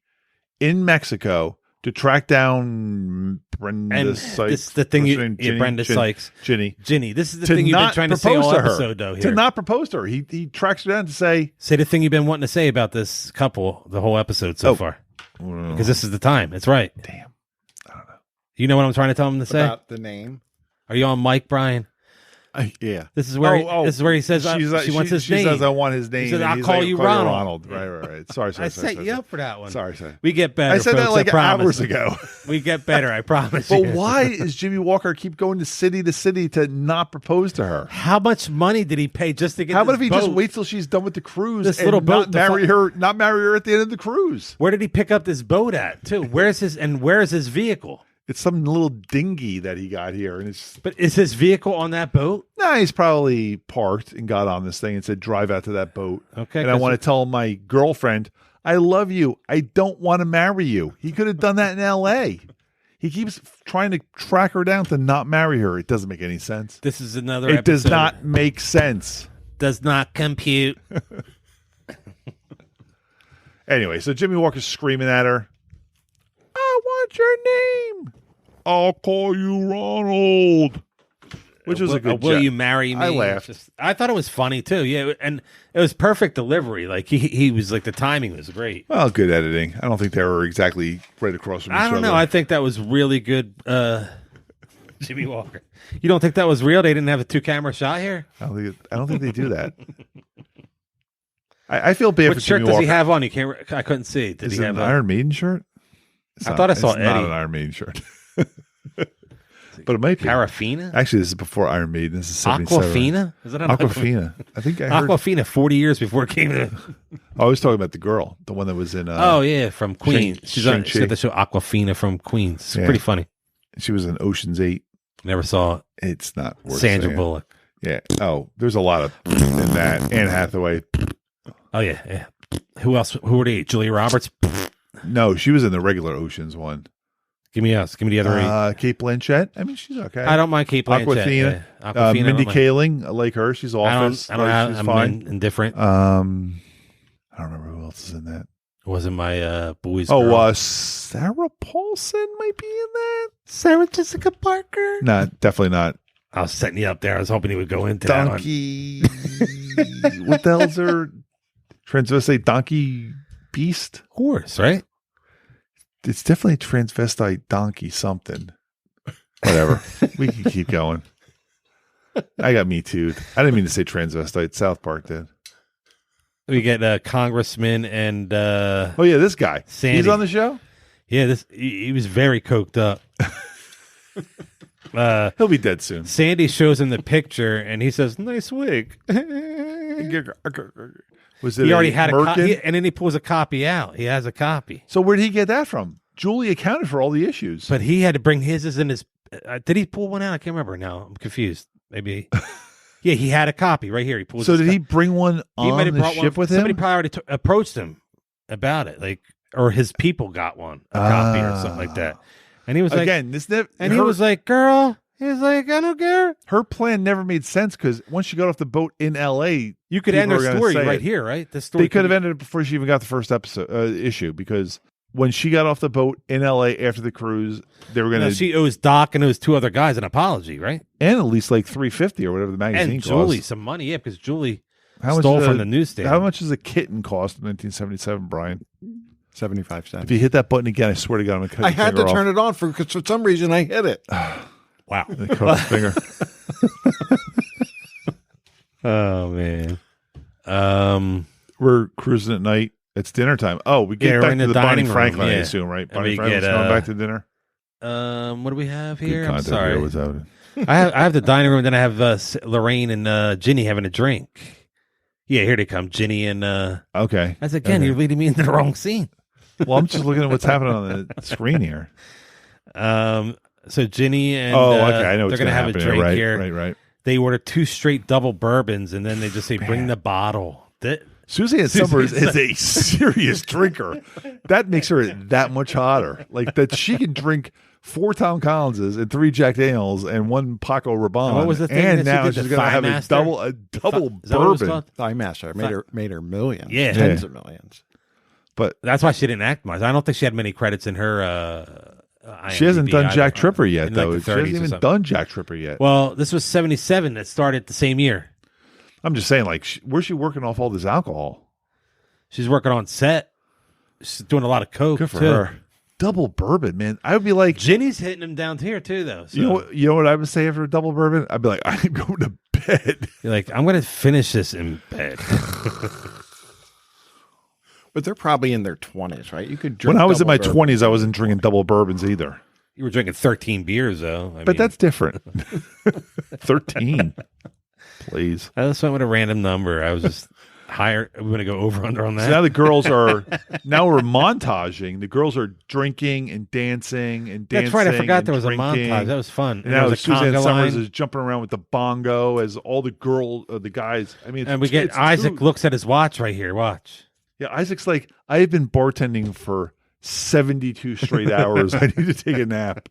B: in Mexico to track down Brenda Sykes.
A: This is the thing Brenda Sykes.
B: Ginny.
A: This is the thing you've been trying to say all episode, though. Here.
B: To not propose to her. He tracks her down to say
A: the thing you've been wanting to say about this couple the whole episode so far. Because this is the time. That's right.
B: Damn. I don't know.
A: You know what I'm trying to tell him to say?
C: About the name.
A: Are you on mic, Brian?
C: Yeah.
A: This is where this is where he says she wants his name.
B: She says, I want his name.
A: He says, I'll call you Ronald.
B: Right. Sorry.
A: I set you up for that one.
B: Sorry.
A: We get better.
B: I said
A: folks,
B: that like hours
A: you.
B: ago.
A: We get better, I promise you.
B: But why is Jimmy Walker keep going to city to not propose to her?
A: How much money did he pay just to get
B: How about if he
A: boat?
B: just waits till she's done with the cruise
A: This
B: and
A: little boat
B: not marry her at the end of the cruise?
A: Where did he pick up this boat at, too? Where's his vehicle?
B: It's some little dinghy that he got here, and
A: But is his vehicle on that boat?
B: No, he's probably parked and got on this thing and said, "Drive out to that boat."
A: Okay,
B: and I want to tell my girlfriend, "I love you. I don't want to marry you." He could have done that in L.A. He keeps trying to track her down to not marry her. It doesn't make any sense.
A: This is another.
B: It
A: episode.
B: does not make sense.
A: Does not compute.
B: Anyway, so Jimmy Walker's screaming at her. I want your name. I'll call you Ronald. Which was a good
A: Will
B: joke.
A: you marry me?
B: I laughed.
A: I thought it was funny too. Yeah, and it was perfect delivery. Like he was like the timing was great.
B: Well, good editing. I don't think they were exactly right across from each other.
A: I don't know. I think that was really good. Jimmy Walker. You don't think that was real? They didn't have a 2-camera shot here?
B: I don't think they do that. I feel bad
A: What
B: for
A: shirt
B: Jimmy
A: does
B: Walker.
A: he have on? I couldn't see.
B: Is it an Iron Maiden shirt?
A: I thought I saw
B: It's not
A: Eddie.
B: an Iron Maiden shirt. but it might be.
A: Carafina?
B: Actually, this is before Iron Maiden. This is 77.
A: Aquafina? Is that an
B: Aquafina? I think I heard.
A: Aquafina 40 years before it came to...
B: I was talking about the girl, the one that was in.
A: oh, yeah, from Queens. She's got the show Aquafina from Queens. It's pretty funny.
B: She was in Ocean's 8.
A: Never saw it.
B: It's not worth
A: Sandra
B: saying.
A: Bullock.
B: Yeah. Oh, there's a lot of in that. Anne Hathaway.
A: Oh, yeah. Who else? Who were they? Julia Roberts?
B: No, she was in the regular Oceans one.
A: Give me us. Give me the other 8.
B: Kate Blanchett. I mean, she's okay.
A: I don't mind Kate Blanchett.
B: Aquafina.
A: Yeah. Aquafina
B: Mindy Kaling. I like her. She's Office.
A: I don't have,
B: she's
A: I'm
B: fine.
A: indifferent.
B: I don't remember who else is in that.
A: It wasn't my boys.
B: Sarah Paulson might be in that.
A: Sarah Jessica Parker?
B: No, definitely not.
A: I was setting you up there. I was hoping he would go into
B: Donkey. What the hell's her transvestite? Donkey Beast?
A: Horse, right?
B: It's definitely a transvestite donkey something. Whatever. We can keep going. I got Me Too'd. I didn't mean to say transvestite. South Park did.
A: We get Congressman and
B: oh yeah, this guy.
A: Sandy.
B: He's on the show.
A: Yeah, he was very coked up.
B: He'll be dead soon.
A: Sandy shows him the picture and he says, "Nice wig."
B: Was it?
A: He already had
B: Merkin?
A: a copy, and then he pulls a copy out. He has a copy.
B: So where did he get that from? Julie accounted for all the issues,
A: but he had to bring his as in his. Did he pull one out? I can't remember now. I'm confused. Maybe. Yeah, he had a copy right here. He pulls.
B: So did he bring one on the ship with him?
A: Somebody probably already approached him about it, or his people got a copy or something like that. And he was
B: again,
A: like, he was like, "Girl," he's like, "I don't care."
B: Her plan never made sense because once she got off the boat in L.A.,
A: you could end her story right here, right? The story
B: they could have ended it before she even got the first issue because when she got off the boat in L.A. after the cruise, they were going to.
A: She owes Doc and owes 2 other guys an apology, right?
B: And at least like $350 or whatever the magazine
A: and
B: cost.
A: Julie some money, yeah, because Julie stole from the newsstand.
B: How much does a kitten cost in 1977, Brian?
C: 75 cents.
B: If you hit that button again, I swear to God, I'm going to cut
C: I
B: your
C: had
B: finger
C: to turn
B: off.
C: it on because for some reason I hit it.
A: Wow.
B: Cut off the finger.
A: Oh man.
B: We're cruising at night. It's dinner time. Oh, we get back to the Bonnie Franklin, I assume, right? Bonnie Franklin's going back to dinner.
A: What do we have here?
B: Good
A: I'm sorry.
B: Was out.
A: I have the dining room. Then I have Lorraine and Ginny having a drink. Yeah, here they come, Ginny and.
B: Okay.
A: That's again. You're leading me into the wrong scene.
B: Well, I'm just looking at what's happening on the screen here.
A: So Ginny and
B: okay, I know
A: they're going to have a drink here.
B: Right.
A: They order 2 straight double bourbons, and then they just say, "Bring the bottle."
B: Suzanne Summers is a serious drinker. That makes her that much hotter. Like that, she can drink 4 Tom Collinses and 3 Jack Daniels and 1 Paco Rabanne.
A: And what was the thing?
B: And
A: that
B: now
A: she's
B: going to have a double bourbon.
C: Thigh Master made her millions.
A: Yeah,
C: tens of millions.
B: But
A: that's why she didn't act much. I don't think she had many credits in her.
B: She hasn't done Jack Tripper yet, though.
A: Like
B: she hasn't even done Jack Tripper yet.
A: Well, this was 77. That started the same year.
B: I'm just saying, like, where's she working off all this alcohol?
A: She's working on set. She's doing a lot of coke.
B: Good for her. Double bourbon, man. I would be like,
A: Ginny's hitting him down here too, though. So.
B: You know what I would say after a double bourbon? I'd be like, I'm going to bed.
A: You're like, I'm going to finish this in bed.
C: But they're probably in their 20s, right? You could drink.
B: When I was in my
C: bourbon.
B: 20s, I wasn't drinking double bourbons either.
A: You were drinking 13 beers, though. I mean,
B: that's different. 13. Please.
A: I just went with a random number. I was just higher. We're going to go over under on that.
B: So now the girls are, now we're montaging. The girls are drinking and dancing and dancing.
A: That's right. I forgot there was
B: drinking.
A: a montage. That was fun.
B: And now
A: was
B: Suzanne Summers
A: line.
B: is jumping around with the bongo as all the the guys. I mean,
A: and we get Isaac looks at his watch right here. Watch.
B: Yeah, Isaac's like, I have been bartending for 72 straight hours. I need to take a nap.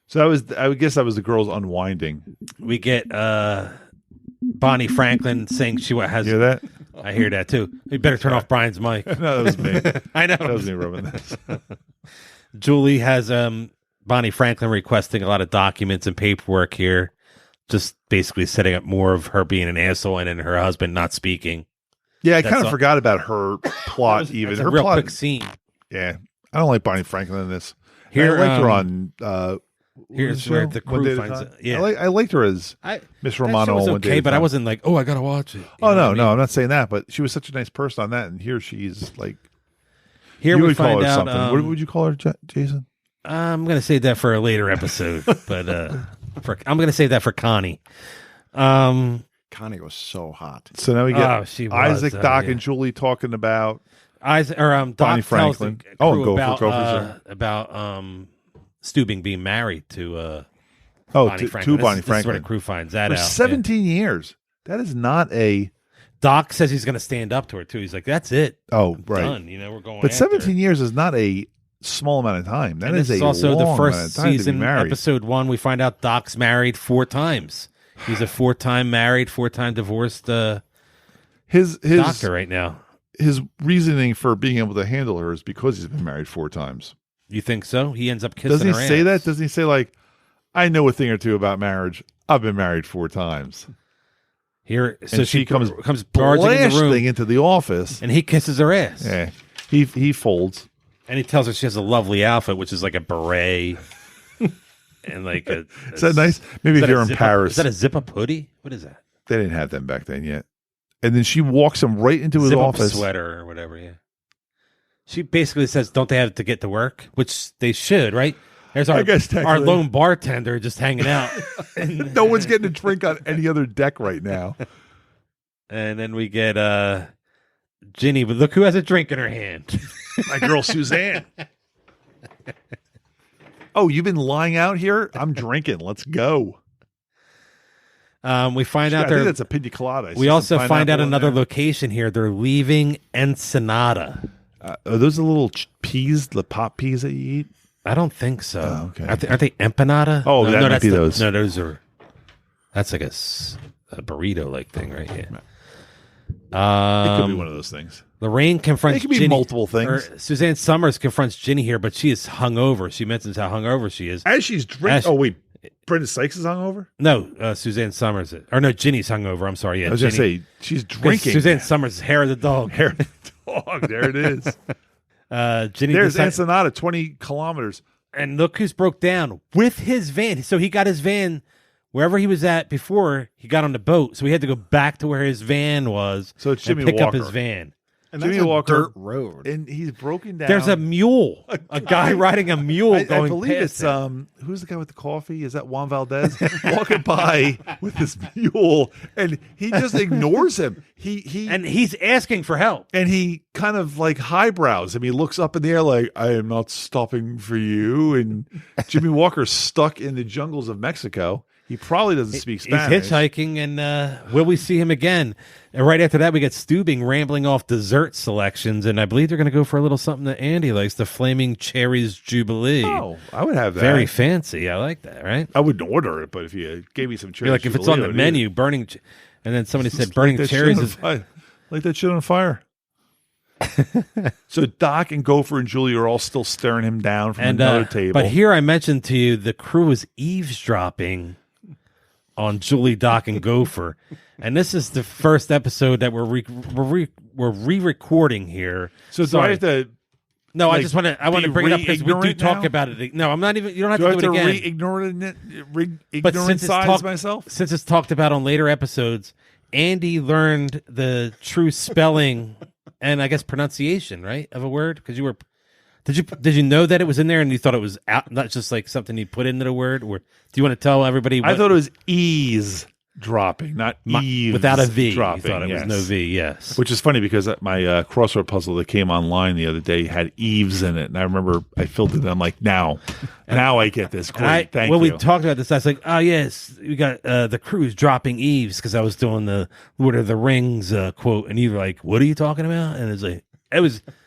B: So I would guess that was the girls unwinding.
A: We get Bonnie Franklin saying she has.
B: You hear that?
A: I hear that too. You better turn off Brian's mic.
B: No, that was me.
A: I know.
B: That was me rubbing this.
A: Julie has Bonnie Franklin requesting a lot of documents and paperwork here. Just basically setting up more of her being an asshole and her husband not speaking.
B: Yeah, I kind of forgot about her plot even. Her
A: real
B: plot,
A: quick scene.
B: Yeah. I don't like Bonnie Franklin in this.
A: Here,
B: I liked her on
A: here's where the crew finds it. Yeah.
B: I liked her as Miss Romano
A: was
B: on
A: okay, but I wasn't like, oh, I gotta watch it.
B: Oh no, I'm not saying that, but she was such a nice person on that, and here she's like
A: here
B: you
A: we
B: would call
A: find
B: her
A: out
B: something. What would you call her, Jason?
A: I'm going to save that for a later episode, but I'm going to save that for Connie.
C: Connie was so hot.
B: So now we get
A: she was,
B: Isaac, Doc,
A: yeah.
B: and Julie talking about
A: Doc
B: Bonnie
A: tells
B: Franklin.
A: the
B: Oh,
A: crew
B: Gopher,
A: about Steubing being married to
B: Bonnie
A: Franklin.
B: to Bonnie
A: This is where
B: Franklin.
A: the crew finds that
B: For
A: out.
B: 17 years. That is not a...
A: Doc says he's going to stand up to her, too. He's like, that's it.
B: Oh,
A: I'm
B: right.
A: done. We're going
B: But
A: after
B: 17
A: her.
B: years is not a small amount of time. That
A: And
B: is
A: this
B: a
A: also the
B: long
A: first
B: amount of time to be
A: season,
B: married.
A: episode 1. We find out Doc's married 4 times. He's a 4-time married, 4-time divorced
B: His
A: doctor right now.
B: His reasoning for being able to handle her is because he's been married 4 times.
A: You think so? He ends up kissing
B: Doesn't he
A: her
B: say
A: ass.
B: that? Doesn't he say, like, I know a thing or two about marriage. I've been married 4 times.
A: Here, so
B: And
A: she
B: comes
A: barging in the room,
B: blasting into the office.
A: and he kisses her ass.
B: Yeah. He folds.
A: And he tells her she has a lovely outfit, which is like a beret. And like a...
B: Is that nice? Maybe if you're in Paris.
A: Is that a zip-up hoodie? What is that?
B: They didn't have them back then yet. And then she walks him right into his
A: Zip-up
B: office.
A: sweater or whatever, yeah. She basically says, don't they have to get to work? Which they should, right? There's
B: I guess
A: our
B: technically.
A: lone bartender just hanging out.
B: No one's getting a drink on any other deck right now.
A: And then we get Ginny, but look who has a drink in her hand.
B: My girl Suzanne. Oh, you've been lying out here? I'm drinking. Let's go.
A: We find
B: I
A: out
B: think that's a pina colada.
A: we also find out another
B: look.
A: location here. They're leaving Ensenada.
B: Are those the little peas, the pop peas that you eat?
A: I don't think so.
B: Oh, okay.
A: Aren't they empanada?
B: Oh, that might
A: that's
B: be those.
A: No, those are. That's like a burrito like thing, right? Yeah.
B: It could be one of those things.
A: Lorraine confronts
B: It could be
A: Ginny,
B: multiple things.
A: or Suzanne Summers confronts Ginny here, but she is hungover. She mentions how hungover she is.
B: As she's drinking.
A: As-
B: Oh, wait. Brenda Sykes is hungover?
A: No, Suzanne Summers. Or no, Ginny's hungover. I'm sorry. Yeah,
B: I was going to
A: Ginny.
B: say, she's
A: 'Cause
B: drinking.
A: Suzanne Summers' hair of the dog.
B: Hair of the dog. There it is.
A: Ginny
B: There's
A: decides-
B: Ensenada, 20 kilometers.
A: and look who's broke down with his van. So he got his van wherever he was at before he got on the boat. So he had to go back to where his van was.
B: So it's
A: and
B: Jimmy
A: pick up
B: Walker.
A: his van.
C: And
B: Jimmy
C: that's a
B: Walker-
C: dirt road.
B: And he's broken down.
A: There's a mule, a guy riding a mule
B: I
A: going
B: believe
A: past
B: it's
A: him.
B: who's the guy with the coffee? Is that Juan Valdez walking by with his mule, and he just ignores him. He
A: And he's asking for help.
B: and he kind of like highbrows him. He looks up in the air like, "I am not stopping for you." And Jimmy Walker's stuck in the jungles of Mexico. He probably doesn't speak Spanish.
A: He's hitchhiking, and will we see him again? And right after that, we get Steubing rambling off dessert selections, and I believe they're going to go for a little something that Andy likes, the Flaming Cherries Jubilee.
B: Oh, I would have that.
A: Very fancy. I like that, right?
B: I wouldn't order it, but if you gave me some cherries,
A: You're like, if it's on the menu, burning... And then somebody said burning cherries is...
B: Like that shit on fire. So Doc and Gopher and Julie are all still staring him down from another table.
A: But here I mentioned to you, the crew is eavesdropping on Julie, Doc, and Gopher. And this is the first episode that we're re-recording here.
B: so do I have to?
A: No,
B: like,
A: I just want to bring it up because we do
B: re-ignorant
A: talk
B: now?
A: about it. No, I'm not even. You don't have
B: Do I
A: to
B: have
A: do
B: to
A: it again.
B: re-ignorance myself?
A: Since it's talked about on later episodes, Andy learned the true spelling and I guess pronunciation, right, of a word because you were. Did you know that it was in there and you thought it was out, not just like something you put into the word? Or do you want to tell everybody?
B: I thought it was ease dropping, not eaves
A: without a V.
B: dropping.
A: You thought it
B: yes.
A: was no V. Yes.
B: Which is funny because my crossword puzzle that came online the other day had eaves in it, and I remember I filled it in. I'm like, now I get this. Great, thank you.
A: we talked about this, I was like, oh yes, we got the crew's dropping eaves because I was doing the Lord of the Rings quote, and you were like, what are you talking about? And it's like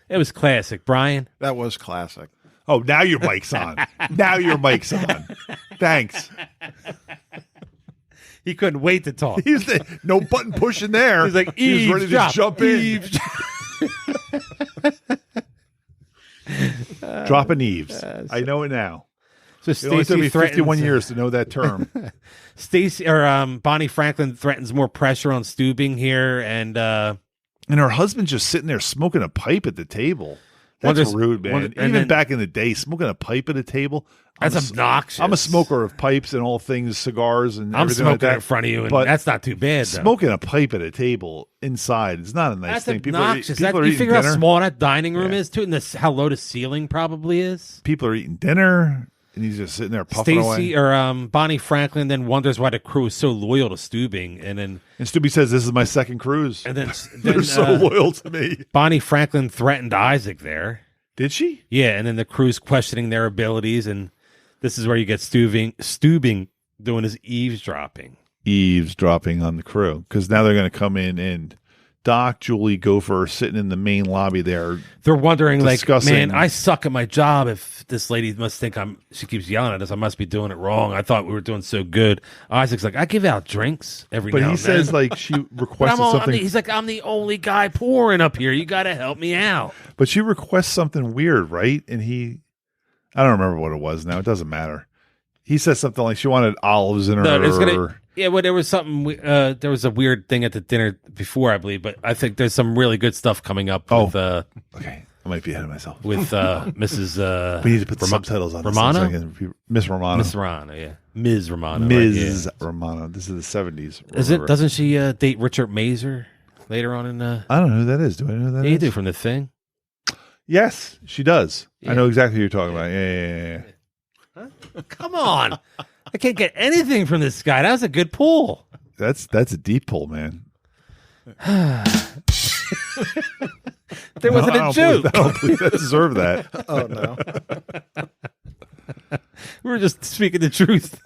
A: it was classic, Brian.
C: That was classic.
B: Oh, now your mic's on. Now your mic's on. Thanks.
A: He couldn't wait to talk.
B: No button pushing there.
A: He's like,
B: he was ready to jump in. Dropping eaves. I know it now.
A: So
B: It only took
A: Stacey
B: me 51
A: threatens
B: years to know that term.
A: Bonnie Franklin threatens more pressure on Steubing here, and
B: her husband's just sitting there smoking a pipe at the table. That's rude, man. Even
A: then-
B: back in the day, smoking a pipe at a table.
A: That's obnoxious.
B: I'm a smoker of pipes and all things, cigars and
A: I'm
B: everything
A: smoking
B: like that.
A: in front of you, and
B: but
A: that's not too bad. Though.
B: Smoking a pipe at a table inside is not a nice
A: That's
B: thing.
A: obnoxious.
B: People are
A: you
B: eating
A: figure
B: dinner.
A: how small that dining room
B: Yeah.
A: is, too, and how low the ceiling probably is.
B: People are eating dinner, and he's just sitting there puffing
A: Stacey
B: away.
A: or Bonnie Franklin then wonders why the crew is so loyal to Stubing, and then
B: And says, "This is my second cruise."
A: and then,
B: They're so loyal to me.
A: Bonnie Franklin threatened Isaac there.
B: Did she?
A: Yeah, and then the crew's questioning their abilities, and this is where you get Stubing doing his eavesdropping.
B: Eavesdropping on the crew, because now they're going to come in and Doc, Julie, Gopher are sitting in the main lobby there.
A: They're wondering,
B: discussing-
A: like, man, I suck at my job. If this lady must think she keeps yelling at us, I must be doing it wrong. I thought we were doing so good. Isaac's like, I give out drinks every
B: But
A: now
B: he
A: and
B: says,
A: then.
B: like, she
A: But
B: requested something.
A: he's like, I'm the only guy pouring up here. You got to help me out.
B: But she requests something weird, right? And I don't remember what it was now. It doesn't matter. He says something like she wanted olives in her.
A: No, well, there was something. There was a weird thing at the dinner before, I believe. But I think there's some really good stuff coming up.
B: Oh.
A: with,
B: Okay, I might be ahead of myself.
A: with Mrs.
B: We need to put the subtitles on.
A: Romano?
B: This so I can- Miss Romano.
A: Miss Romano, yeah, Ms. Romano,
B: Ms.
A: right, yeah.
B: Romano. This is the 70s.
A: Is it? Doesn't she date Richard Mazer later on in?
B: I don't know who that is. Do I know who that
A: Yeah, you
B: is?
A: do from The Thing.
B: Yes, she does.
A: Yeah.
B: I know exactly who you're talking about. Yeah.
A: Come on, I can't get anything from this guy. That was a good pull.
B: That's a deep pull, man.
A: There wasn't
B: I
A: a
B: don't
A: joke.
B: believe- I don't believe that deserve that.
C: Oh no.
A: We were just speaking the truth.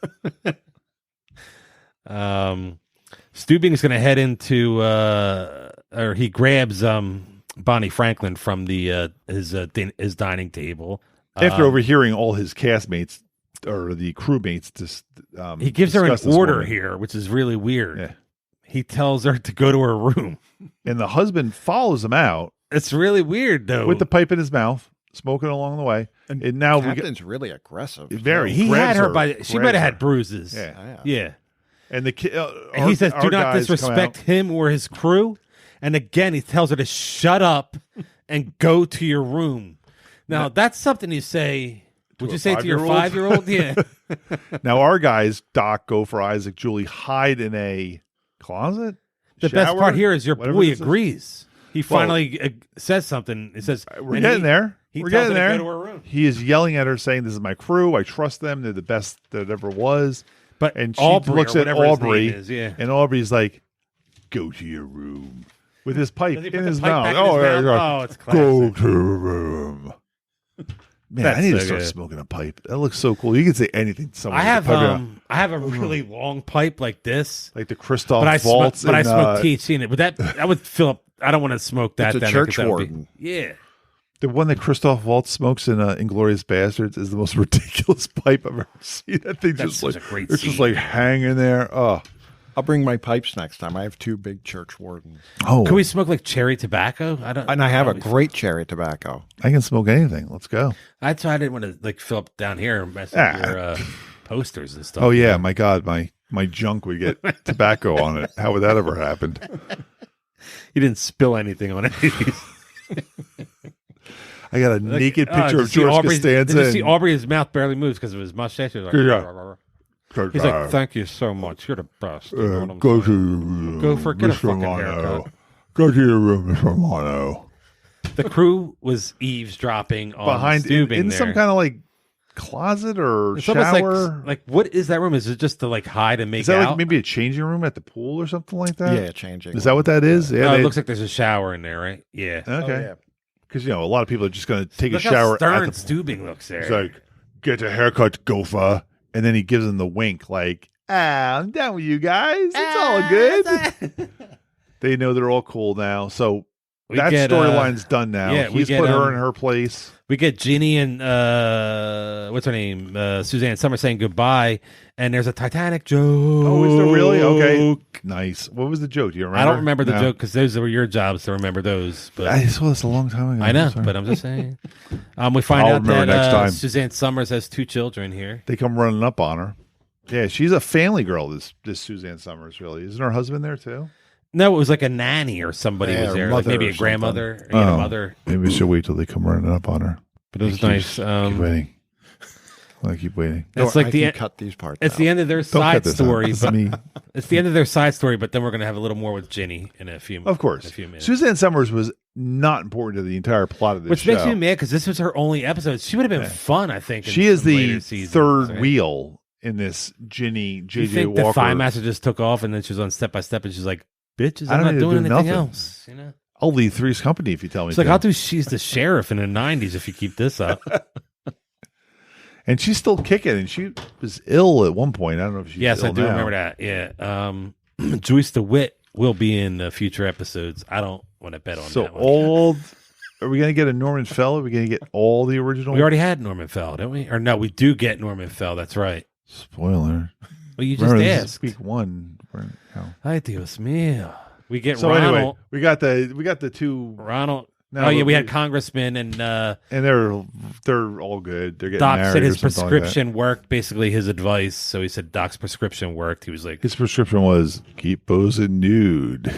A: Stubing's going to head into, or he grabs Bonnie Franklin from his dining table.
B: After overhearing all his castmates or the crewmates,
A: He gives her an
B: discuss this
A: order
B: morning.
A: here, which is really weird.
B: Yeah.
A: He tells her to go to her room.
B: And the husband follows him out
A: It's really weird, though.
B: with the pipe in his mouth, smoking along the way. And now we get
C: Captain's really aggressive.
B: very.
A: he
B: grabs
A: had her by. She
B: grabs
A: might have
B: her.
A: had bruises.
B: Yeah.
A: Yeah.
B: And the kid.
A: And he says, "Do not disrespect him or his crew." And again, he tells her to shut up and go to your room. Now, that's something you say. Would
B: a
A: you say to your
B: 5-year-old?
A: 5-year-old? Yeah.
B: Now our guys, Doc, Gopher, Isaac, Julie, hide in a closet.
A: The best
B: shower,
A: part here is your
B: whatever
A: boy
B: this is.
A: agrees. He finally says something. He says,
B: We're
A: and
B: getting
A: he-
B: there.
A: He
B: We're
A: tells
B: getting
A: her
B: there.
A: to go to her room.
B: He is yelling at her, saying, "This is my crew. I trust them. They're the best that ever was."
A: But
B: And she
A: Aubrey,
B: looks
A: or
B: at
A: whatever his
B: Aubrey,
A: name is, yeah.
B: and Aubrey's like, "Go to your room," with his pipe
A: Does he
B: in
A: put the
B: his
A: pipe
B: mouth.
A: back in his
B: yeah,
A: mouth?
B: yeah.
A: Oh, it's
B: Go
A: classic.
B: to your room. Man,
A: That's
B: I need to
A: so
B: start
A: good.
B: smoking a pipe. That looks so cool. You can say anything to someone.
A: I have
B: with a pipe in
A: I have a really long pipe like this,
B: like the Christoph
A: but I
B: Waltz.
A: smoke
B: and,
A: THC in it. But that would fill up. I don't want to smoke that.
C: It's a
A: then,
C: church
A: 'cause that would be-
C: warden.
A: Yeah.
B: the one that Christoph Waltz smokes in Inglourious Bastards is the most ridiculous pipe I've ever seen. That thing
A: That's
B: just
A: such
B: like
A: a great
B: it's just
A: scene.
B: like hanging there. Oh,
C: I'll bring my pipes next time. I have two big church wardens,
B: oh,
A: Can we smoke like cherry tobacco? I don't.
C: and I have a
A: probably-
C: great cherry tobacco.
B: I can smoke anything. Let's go.
A: That's why I didn't want to like fill up down here and mess
B: Ah.
A: with your posters and stuff.
B: Oh yeah, my God, my junk would get tobacco on it. How would that ever happen?
A: You didn't spill anything on any of these.
B: I got a naked picture
A: did
B: of George Costanza.
A: Did you see Aubrey? His mouth barely moves because of his mustache. He's like,
B: Yeah.
A: he's like, "Thank you so much. You're the best." You know what I'm
B: Go
A: saying?
B: to your room.
A: Go for- get a
B: Mr.
A: fucking
B: Romano.
A: haircut.
B: Go to your room, Mr. Romano.
A: The crew was eavesdropping on
B: Behind
A: Stubing
B: in
A: there.
B: some kind of like closet or
A: It's almost
B: shower.
A: like what is that room? Is it just to like hide and make
B: Is that
A: out?
B: like maybe a changing room at the pool or something like that?
C: Yeah, changing.
B: Is that what that is? Yeah.
A: No, it
B: they-
A: looks like there's a shower in there, right? Yeah.
B: okay. Because a lot of people are just going to take
A: Look
B: a shower
A: how stern
B: at the pool.
A: Stubing looks there.
B: He's like, "Get a haircut, Gopher," and then he gives him the wink, like, I'm done with you guys. It's all good." They know they're all cool now, so
A: We
B: that
A: get,
B: storyline's done now.
A: yeah, we
B: He's
A: get,
B: put her in her place.
A: We get Jeannie and what's her name, Suzanne Summers saying goodbye, and there's a Titanic joke.
B: Oh, is there really? Okay, nice. What was the joke? Do you remember?
A: I don't remember the
B: No.
A: joke because those were your jobs to remember those. But
B: I saw this a long time ago.
A: I know,
B: Sorry.
A: but I'm just saying. We find
B: I'll
A: out
B: remember
A: that
B: next time.
A: Suzanne Summers has 2 children here.
B: They come running up on her. Yeah, she's a family girl. This Suzanne Summers really isn't her husband there too?
A: No, it was like a nanny or somebody
C: Yeah,
A: was
C: or
A: there, like
C: mother
A: maybe
C: or
A: a
C: something.
A: grandmother,
B: Oh.
A: a mother.
B: Maybe we should wait till they come running up on her.
A: But it was
B: Keep
A: nice.
B: waiting. I keep waiting.
A: It's
C: No,
A: like
C: I
A: the
C: can cut these parts.
A: it's
C: out.
A: the end of their
B: Don't
A: side
B: cut this out.
A: story.
B: This is me.
A: It's the end of their side story, but then we're going to have a little more with Ginny in a few.
B: Of course,
A: in a few minutes.
B: Suzanne Summers was not important to the entire plot of this
A: Which
B: show.
A: makes me mad because this was her only episode. She would have been fun, I think. in
B: She is
A: some
B: the
A: later seasons,
B: third
A: right?
B: wheel in this Ginny
A: Do you
B: JJ
A: think
B: Walker.
A: the Thigh Master just took off and then she was on Step by Step and she's like, "Bitches,
B: I
A: I'm
B: don't
A: not
B: need to
A: doing
B: do
A: anything
B: nothing.
A: else." You know,
B: I'll leave Three's Company if you tell me.
A: it's like,
B: to.
A: "I'll do." She's the sheriff in the '90s if you keep this up.
B: And she's still kicking, and she was ill at one point. I don't know if she's
A: Yes,
B: ill
A: I do
B: now.
A: remember that. Yeah, Joyce DeWitt will be in future episodes. I don't want to bet on
B: So
A: that one.
B: all, are we going to get a Norman Fell? Are we going to get all the original?
A: We already had Norman Fell, don't we? Or no, we do get Norman Fell. That's right.
B: Spoiler.
A: Well, you just
B: Remember, this is
A: asked.
B: week one.
A: Ay, Dios mío. We get
B: So
A: Ronald.
B: anyway, we got the two.
A: Ronald.
B: No,
A: oh yeah,
B: but
A: we had Congressman and
B: and they're all good. They're getting
A: Doc
B: married
A: said
B: or
A: his
B: something like that.
A: prescription worked. Basically, his advice. So he said Doc's prescription worked. He was like,
B: His prescription was keep posing nude.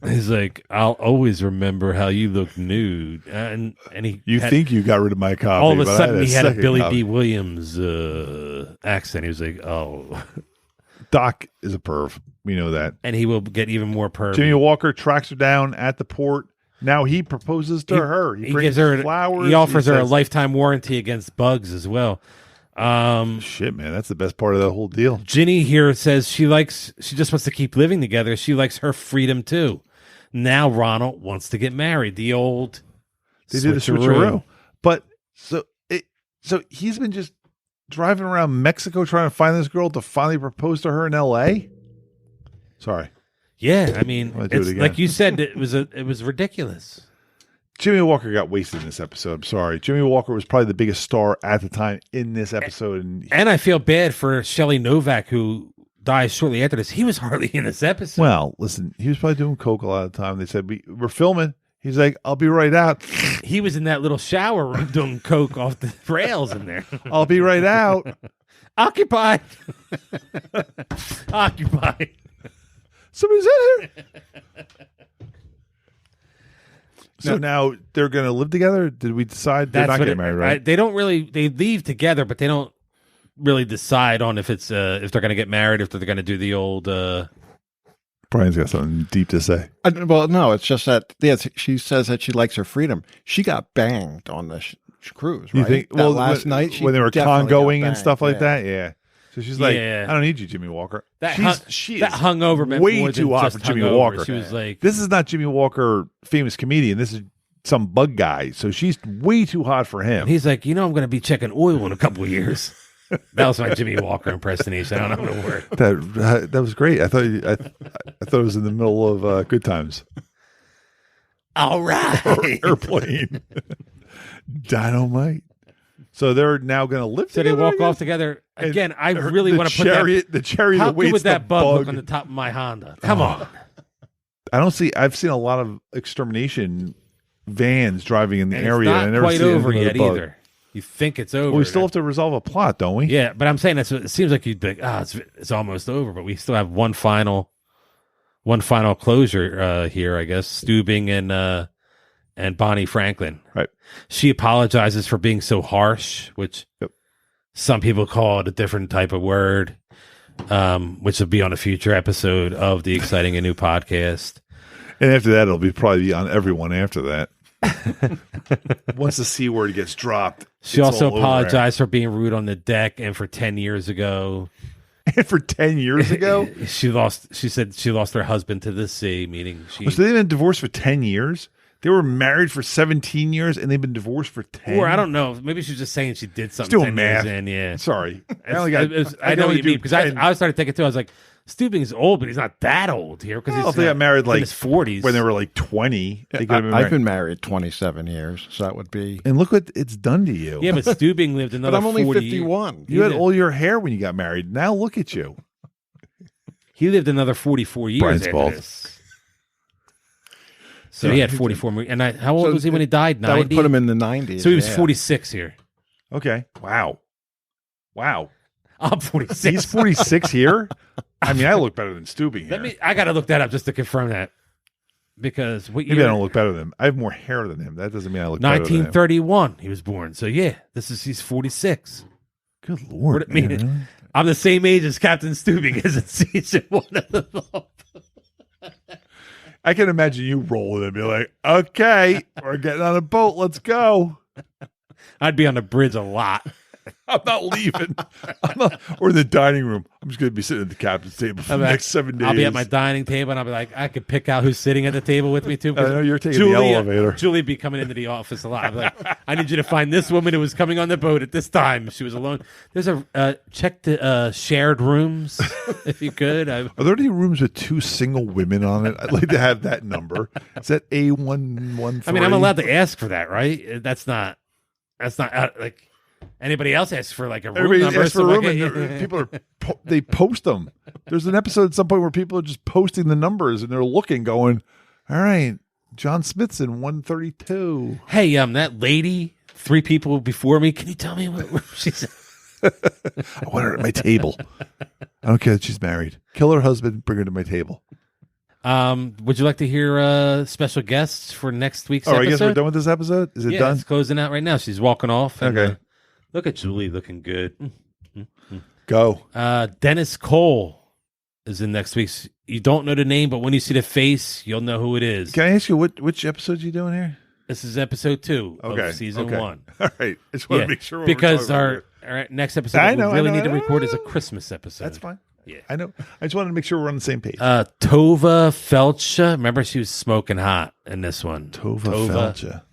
A: he's like, I'll always remember how you look nude. And he
B: You
A: had-
B: think you got rid of my copy?
A: all of a
B: but I
A: sudden he had a
B: second
A: Billy
B: copy.
A: D. Williams accent. He was like, oh,
B: Doc is a perv. We know that.
A: and he will get even more pervy.
B: Jimmy Walker tracks her down at the port. Now he proposes to her. He brings
A: gives her
B: flowers.
A: He offers her a
B: says-
A: lifetime warranty against bugs as well.
B: Shit, man, that's the best part of the whole deal.
A: Ginny here says she just wants to keep living together. She likes her freedom too. Now Ronald wants to get married. The old
B: They did a switcheroo. But so he's been just driving around Mexico trying to find this girl to finally propose to her in L.A. Sorry,
A: Yeah, I mean,
B: Wanna do
A: it's
B: it again?
A: like you said, it was ridiculous.
B: Jimmy Walker got wasted in this episode. I'm sorry. Jimmy Walker was probably the biggest star at the time in this episode,
A: And I feel bad for Shelley Novak, who dies shortly after this. He was hardly in this episode.
B: well, listen, he was probably doing coke a lot of the time. They said we're filming. He's like, I'll be right out.
A: He was in that little shower room doing coke off the rails in there.
B: I'll be right out.
A: Occupied. Occupied.
B: Somebody's in here. So now they're going to live together? Did we decide they're not getting married, right?
A: They don't really. They leave together, but they don't really decide on if it's if they're going to get married, if they're going to do the old.
B: Brian's got something deep to say.
C: Well, no, it's just that she says that she likes her freedom. She got banged on the cruise, right?
B: You think?
C: That
B: Well,
C: last night she
B: when they were
C: definitely
B: congoing
C: got
B: and stuff
C: banged,
B: like that, yeah. So she's like,
A: Yeah.
B: I don't need you, Jimmy Walker.
A: That
B: She
A: that
B: is
A: hungover meant
B: way
A: more
B: too
A: than
B: hot
A: just
B: for Jimmy
A: hungover.
B: Walker.
A: She was like,
B: This is not Jimmy Walker, famous comedian. This is some bug guy. So she's way too hot for him.
A: he's like, I'm going to be checking oil in a couple of years. That was my Jimmy Walker impersonation. I don't know the word.
B: That was great. I thought I thought it was in the middle of Good Times.
A: All right.
B: Airplane. Dynamite. So they're now going to live
A: So they
B: together.
A: walk
B: I
A: off
B: guess?
A: together.
B: And
A: Again, I really
B: the
A: want to put
B: chariot, the
A: that.
B: chariot
A: How
B: that
A: good
B: waits
A: would
B: the
A: that bug look
B: bug.
A: on the top of my Honda? Come on.
B: I don't see. I've seen a lot of extermination vans driving in the
A: And
B: area.
A: it's not
B: and I never
A: quite
B: see
A: over
B: anything with
A: yet
B: a bug.
A: either. You think it's over.
B: Well, we still have to resolve a plot, don't we?
A: Yeah, but I'm saying it seems like you'd be like, it's almost over, but we still have one final closure here, I guess. Stubing and Bonnie Franklin.
B: Right.
A: She apologizes for being so harsh, which
B: Yep.
A: some people call it a different type of word, which will be on a future episode of the Exciting and New podcast.
B: And after that, it'll be probably on everyone after that. Once the C word gets dropped.
A: She
B: it's
A: also
B: all over.
A: apologized for being rude on the deck and for 10 years ago.
B: And for 10 years ago?
A: She said she lost her husband to the sea, meaning she.
B: So they've been divorced for 10 years? They were married for 17 years and they've been divorced for 10?
A: Or I don't know. Maybe she was just saying she did something.
B: Still
A: 10 years
B: math.
A: in, yeah.
B: Sorry. I
A: I know what you mean because I started thinking too. I was like, Stubing's old, but he's not that old here because
B: Well, if they got married like
A: in his 40s
B: when they were like 20, they could have been
C: I've
B: married.
C: been married 27 years, so that would be.
B: And look what it's done to you.
A: Yeah, but Stubing lived another.
C: But I'm only
A: 40
C: 51.
B: You had
A: lived-
B: all your hair when you got married. Now look at you.
A: He lived another 44 years
B: Brian's
A: after
B: bald.
A: this. So he had 44 more. And how old
C: So
A: was he when he died?
C: That would
A: 90?
C: put him in the 90s.
A: So he was
C: yeah.
A: 46 here.
B: Okay. Wow.
A: I'm 46.
B: He's 46 here? I mean, I look better than Stubing here.
A: I got to look that up just to confirm that. Because what
B: Maybe
A: year?
B: I don't look better than him. I have more hair than him. That doesn't mean I look better than him.
A: 1931 he was born. So yeah, he's 46.
B: Good Lord.
A: What it mean?
B: Man, really?
A: I'm the same age as Captain Stubing as in season 1 of the film.
B: I can imagine you rolling and be like, okay, we're getting on a boat. Let's go.
A: I'd be on the bridge a lot.
B: I'm not leaving. Or in the dining room. I'm just going to be sitting at the captain's table for the next 7 days.
A: I'll be at my dining table, and I'll be like, I could pick out who's sitting at the table with me, too.
B: I know you're taking the elevator.
A: Julie be coming into the office a lot. I'm like, I need you to find this woman who was coming on the boat at this time. She was alone. There's a check the shared rooms, if you could.
B: Are there any rooms with 2 single women on it? I'd like to have that number. Is that A113?
A: I mean, I'm allowed to ask for that, right? That's not like... Anybody else asks for like a room
B: Everybody
A: number?
B: asks for a room, and people are they post them. There's an episode at some point where people are just posting the numbers, and they're looking, going, "All right, John Smith's in 132."
A: Hey, that lady, 3 people before me. Can you tell me what she's?
B: I want her at my table. I don't care that she's married. Kill her husband, bring her to my table.
A: Would you like to hear special guests for next week's episode?
B: I guess we're done with this episode. Is it done?
A: It's closing out right now. She's walking off. And,
B: okay.
A: Look at Julie looking good.
B: Go.
A: Dennis Cole is in next week's. You don't know the name, but when you see the face, you'll know who it is.
B: Can I ask you which episode you doing here?
A: This is episode 2 of season 1.
B: All right. I just want to make sure.
A: Because our next episode we really need to record is a Christmas episode.
B: That's fine.
A: Yeah.
B: I know. I just wanted to make sure we're on the same page.
A: Tova Felcha. Remember, she was smoking hot in this one.
B: Tova Felcha.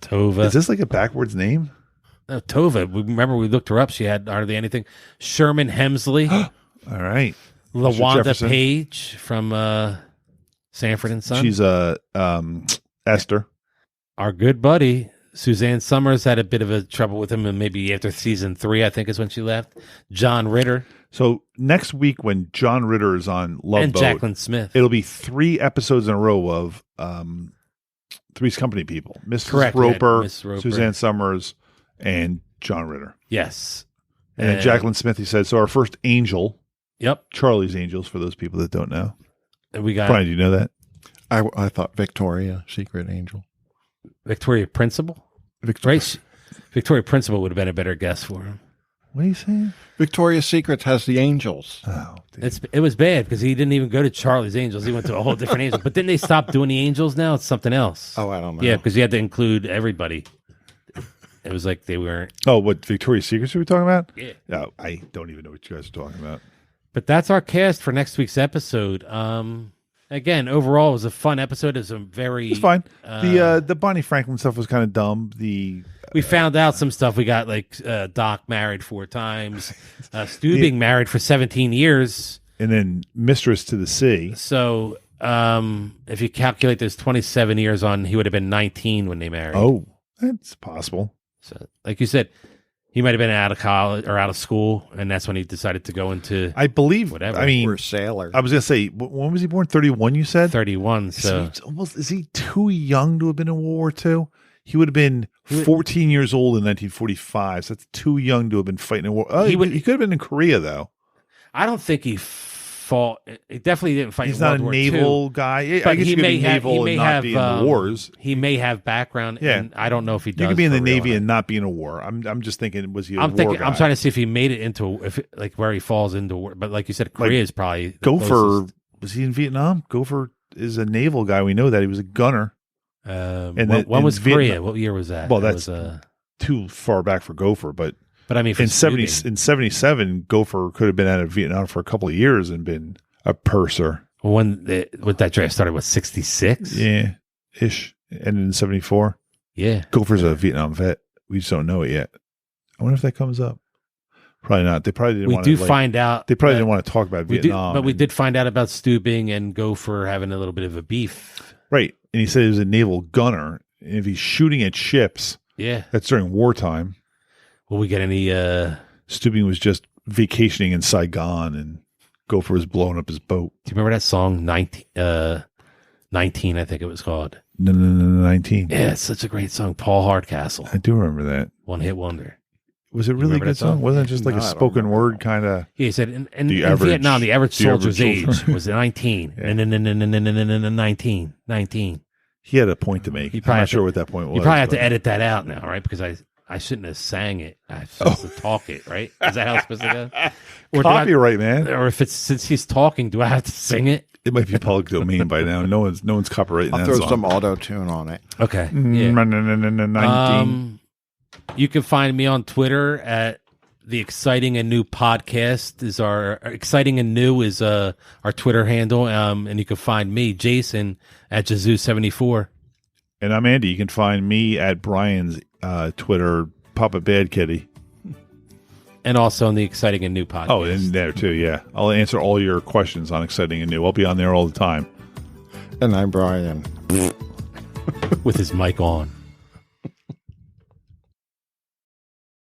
A: Tova.
B: Is this like a backwards name?
A: No, Tova. Remember, we looked her up. She had hardly anything. Sherman Hemsley.
B: All right.
A: LaWanda Page from Sanford and Son.
B: She's Esther.
A: Our good buddy, Suzanne Summers, had a bit of a trouble with him, and maybe after season 3, I think is when she left. John Ritter.
B: So next week when John Ritter is on Love
A: and
B: Boat,
A: Jacqueline Smith,
B: it'll be 3 episodes in a row of Three's Company people. Mrs. Roper,
A: Miss Roper,
B: Suzanne Summers, and John Ritter.
A: Yes.
B: And then Jacqueline Smith, he said. So our first angel.
A: Yep.
B: Charlie's Angels, for those people that don't know.
A: And we got...
B: Brian, do you know that?
C: I thought Victoria, Secret Angel.
A: Victoria Principal? Victoria Principal would have been a better guess for him.
B: What are you saying?
C: Victoria's Secret has the angels.
B: Oh,
A: it was bad because he didn't even go to Charlie's Angels. He went to a whole different angel. But then they stopped doing the angels now. It's something else.
C: Oh, I don't know.
A: Yeah, because you had to include everybody. It was like they weren't.
B: Oh, what Victoria's Secrets are we talking about?
A: Yeah.
B: No, I don't even know what you guys are talking about.
A: But that's our cast for next week's episode. Again, overall, it was a fun episode. It's
B: It's fine. The Bonnie Franklin stuff was kind of dumb.
A: We found out some stuff. We got like Doc married 4 times, Stubing married for 17 years,
B: and then Mistress to the Sea.
A: So if you calculate those 27 years on, he would have been 19 when they married.
B: Oh, that's possible.
A: So, like you said, he might have been out of college or out of school, and that's when he decided to go into.
B: I believe.
A: Whatever.
B: I mean,
C: we're a sailor.
B: I was going to say, when was he born? 31. You said
A: 31. So
B: is he too young to have been in World War II? He would have been 14 years old in 1945. So that's too young to have been fighting in war. Oh, he could have been in Korea though.
A: I don't think he fought. He definitely didn't fight.
B: He's
A: in World
B: not a
A: War
B: naval
A: II,
B: guy.
A: But
B: I guess
A: he
B: you could
A: may
B: be
A: have,
B: naval and not be in the wars.
A: He may have background.
B: Yeah,
A: and I don't know if he does.
B: You could be in the Navy
A: real.
B: and not be in a war. I'm just thinking, was he a war guy?
A: I'm trying to see if he made it into where he falls into war. But like you said, Korea is probably the
B: Gopher.
A: closest.
B: Was he in Vietnam? Gopher is a naval guy. We know that he was a gunner.
A: And when was Korea? What year was that?
B: Well, that's too far back for Gopher, but
A: I mean,
B: in 77, Gopher could have been out of Vietnam for a couple of years and been a purser.
A: When that draft started, was 66?
B: Yeah, ish. And in 74,
A: yeah,
B: Gopher's a Vietnam vet. We just don't know it yet. I wonder if that comes up. Probably not. They probably didn't.
A: Find out.
B: They probably didn't want to talk about Vietnam.
A: But we did find out about Stubing and Gopher having a little bit of a beef.
B: Right. And he said he was a naval gunner. And if he's shooting at ships, that's during wartime.
A: Will we get any?
B: Stubing was just vacationing in Saigon, and Gopher was blowing up his boat.
A: Do you remember that song 19? 19, I think it was called.
B: No, 19.
A: Yeah, it's such a great song. Paul Hardcastle.
B: I do remember that.
A: One hit wonder.
B: Was it really a good song? Wasn't it just like a spoken word kind of?
A: Yeah, he said in Vietnam, the average soldier's age was 19. 19.
B: He had a point to make. I'm not sure what that point was.
A: You probably have to edit that out now, right? Because I shouldn't have sang it. I'm supposed to talk it, right? Is that how it's supposed to go? Or
B: Copyright, man.
A: Or if it's since he's talking, do I have to sing it?
B: It might be public domain by now. No one's copyrighting
C: I'll
B: that
C: throw
B: song.
C: some auto tune on it.
A: Okay. Yeah.
B: 19.
A: You can find me on Twitter at the Exciting and New Podcast. Is our Exciting and New is our Twitter handle. And you can find me, Jason, at Jazoo74.
B: And I'm Andy. You can find me at Brian's Twitter, Papa Bad Kitty.
A: And also on the Exciting and New Podcast.
B: Oh, and there too, yeah. I'll answer all your questions on Exciting and New. I'll be on there all the time.
C: And I'm Brian.
A: With his mic on.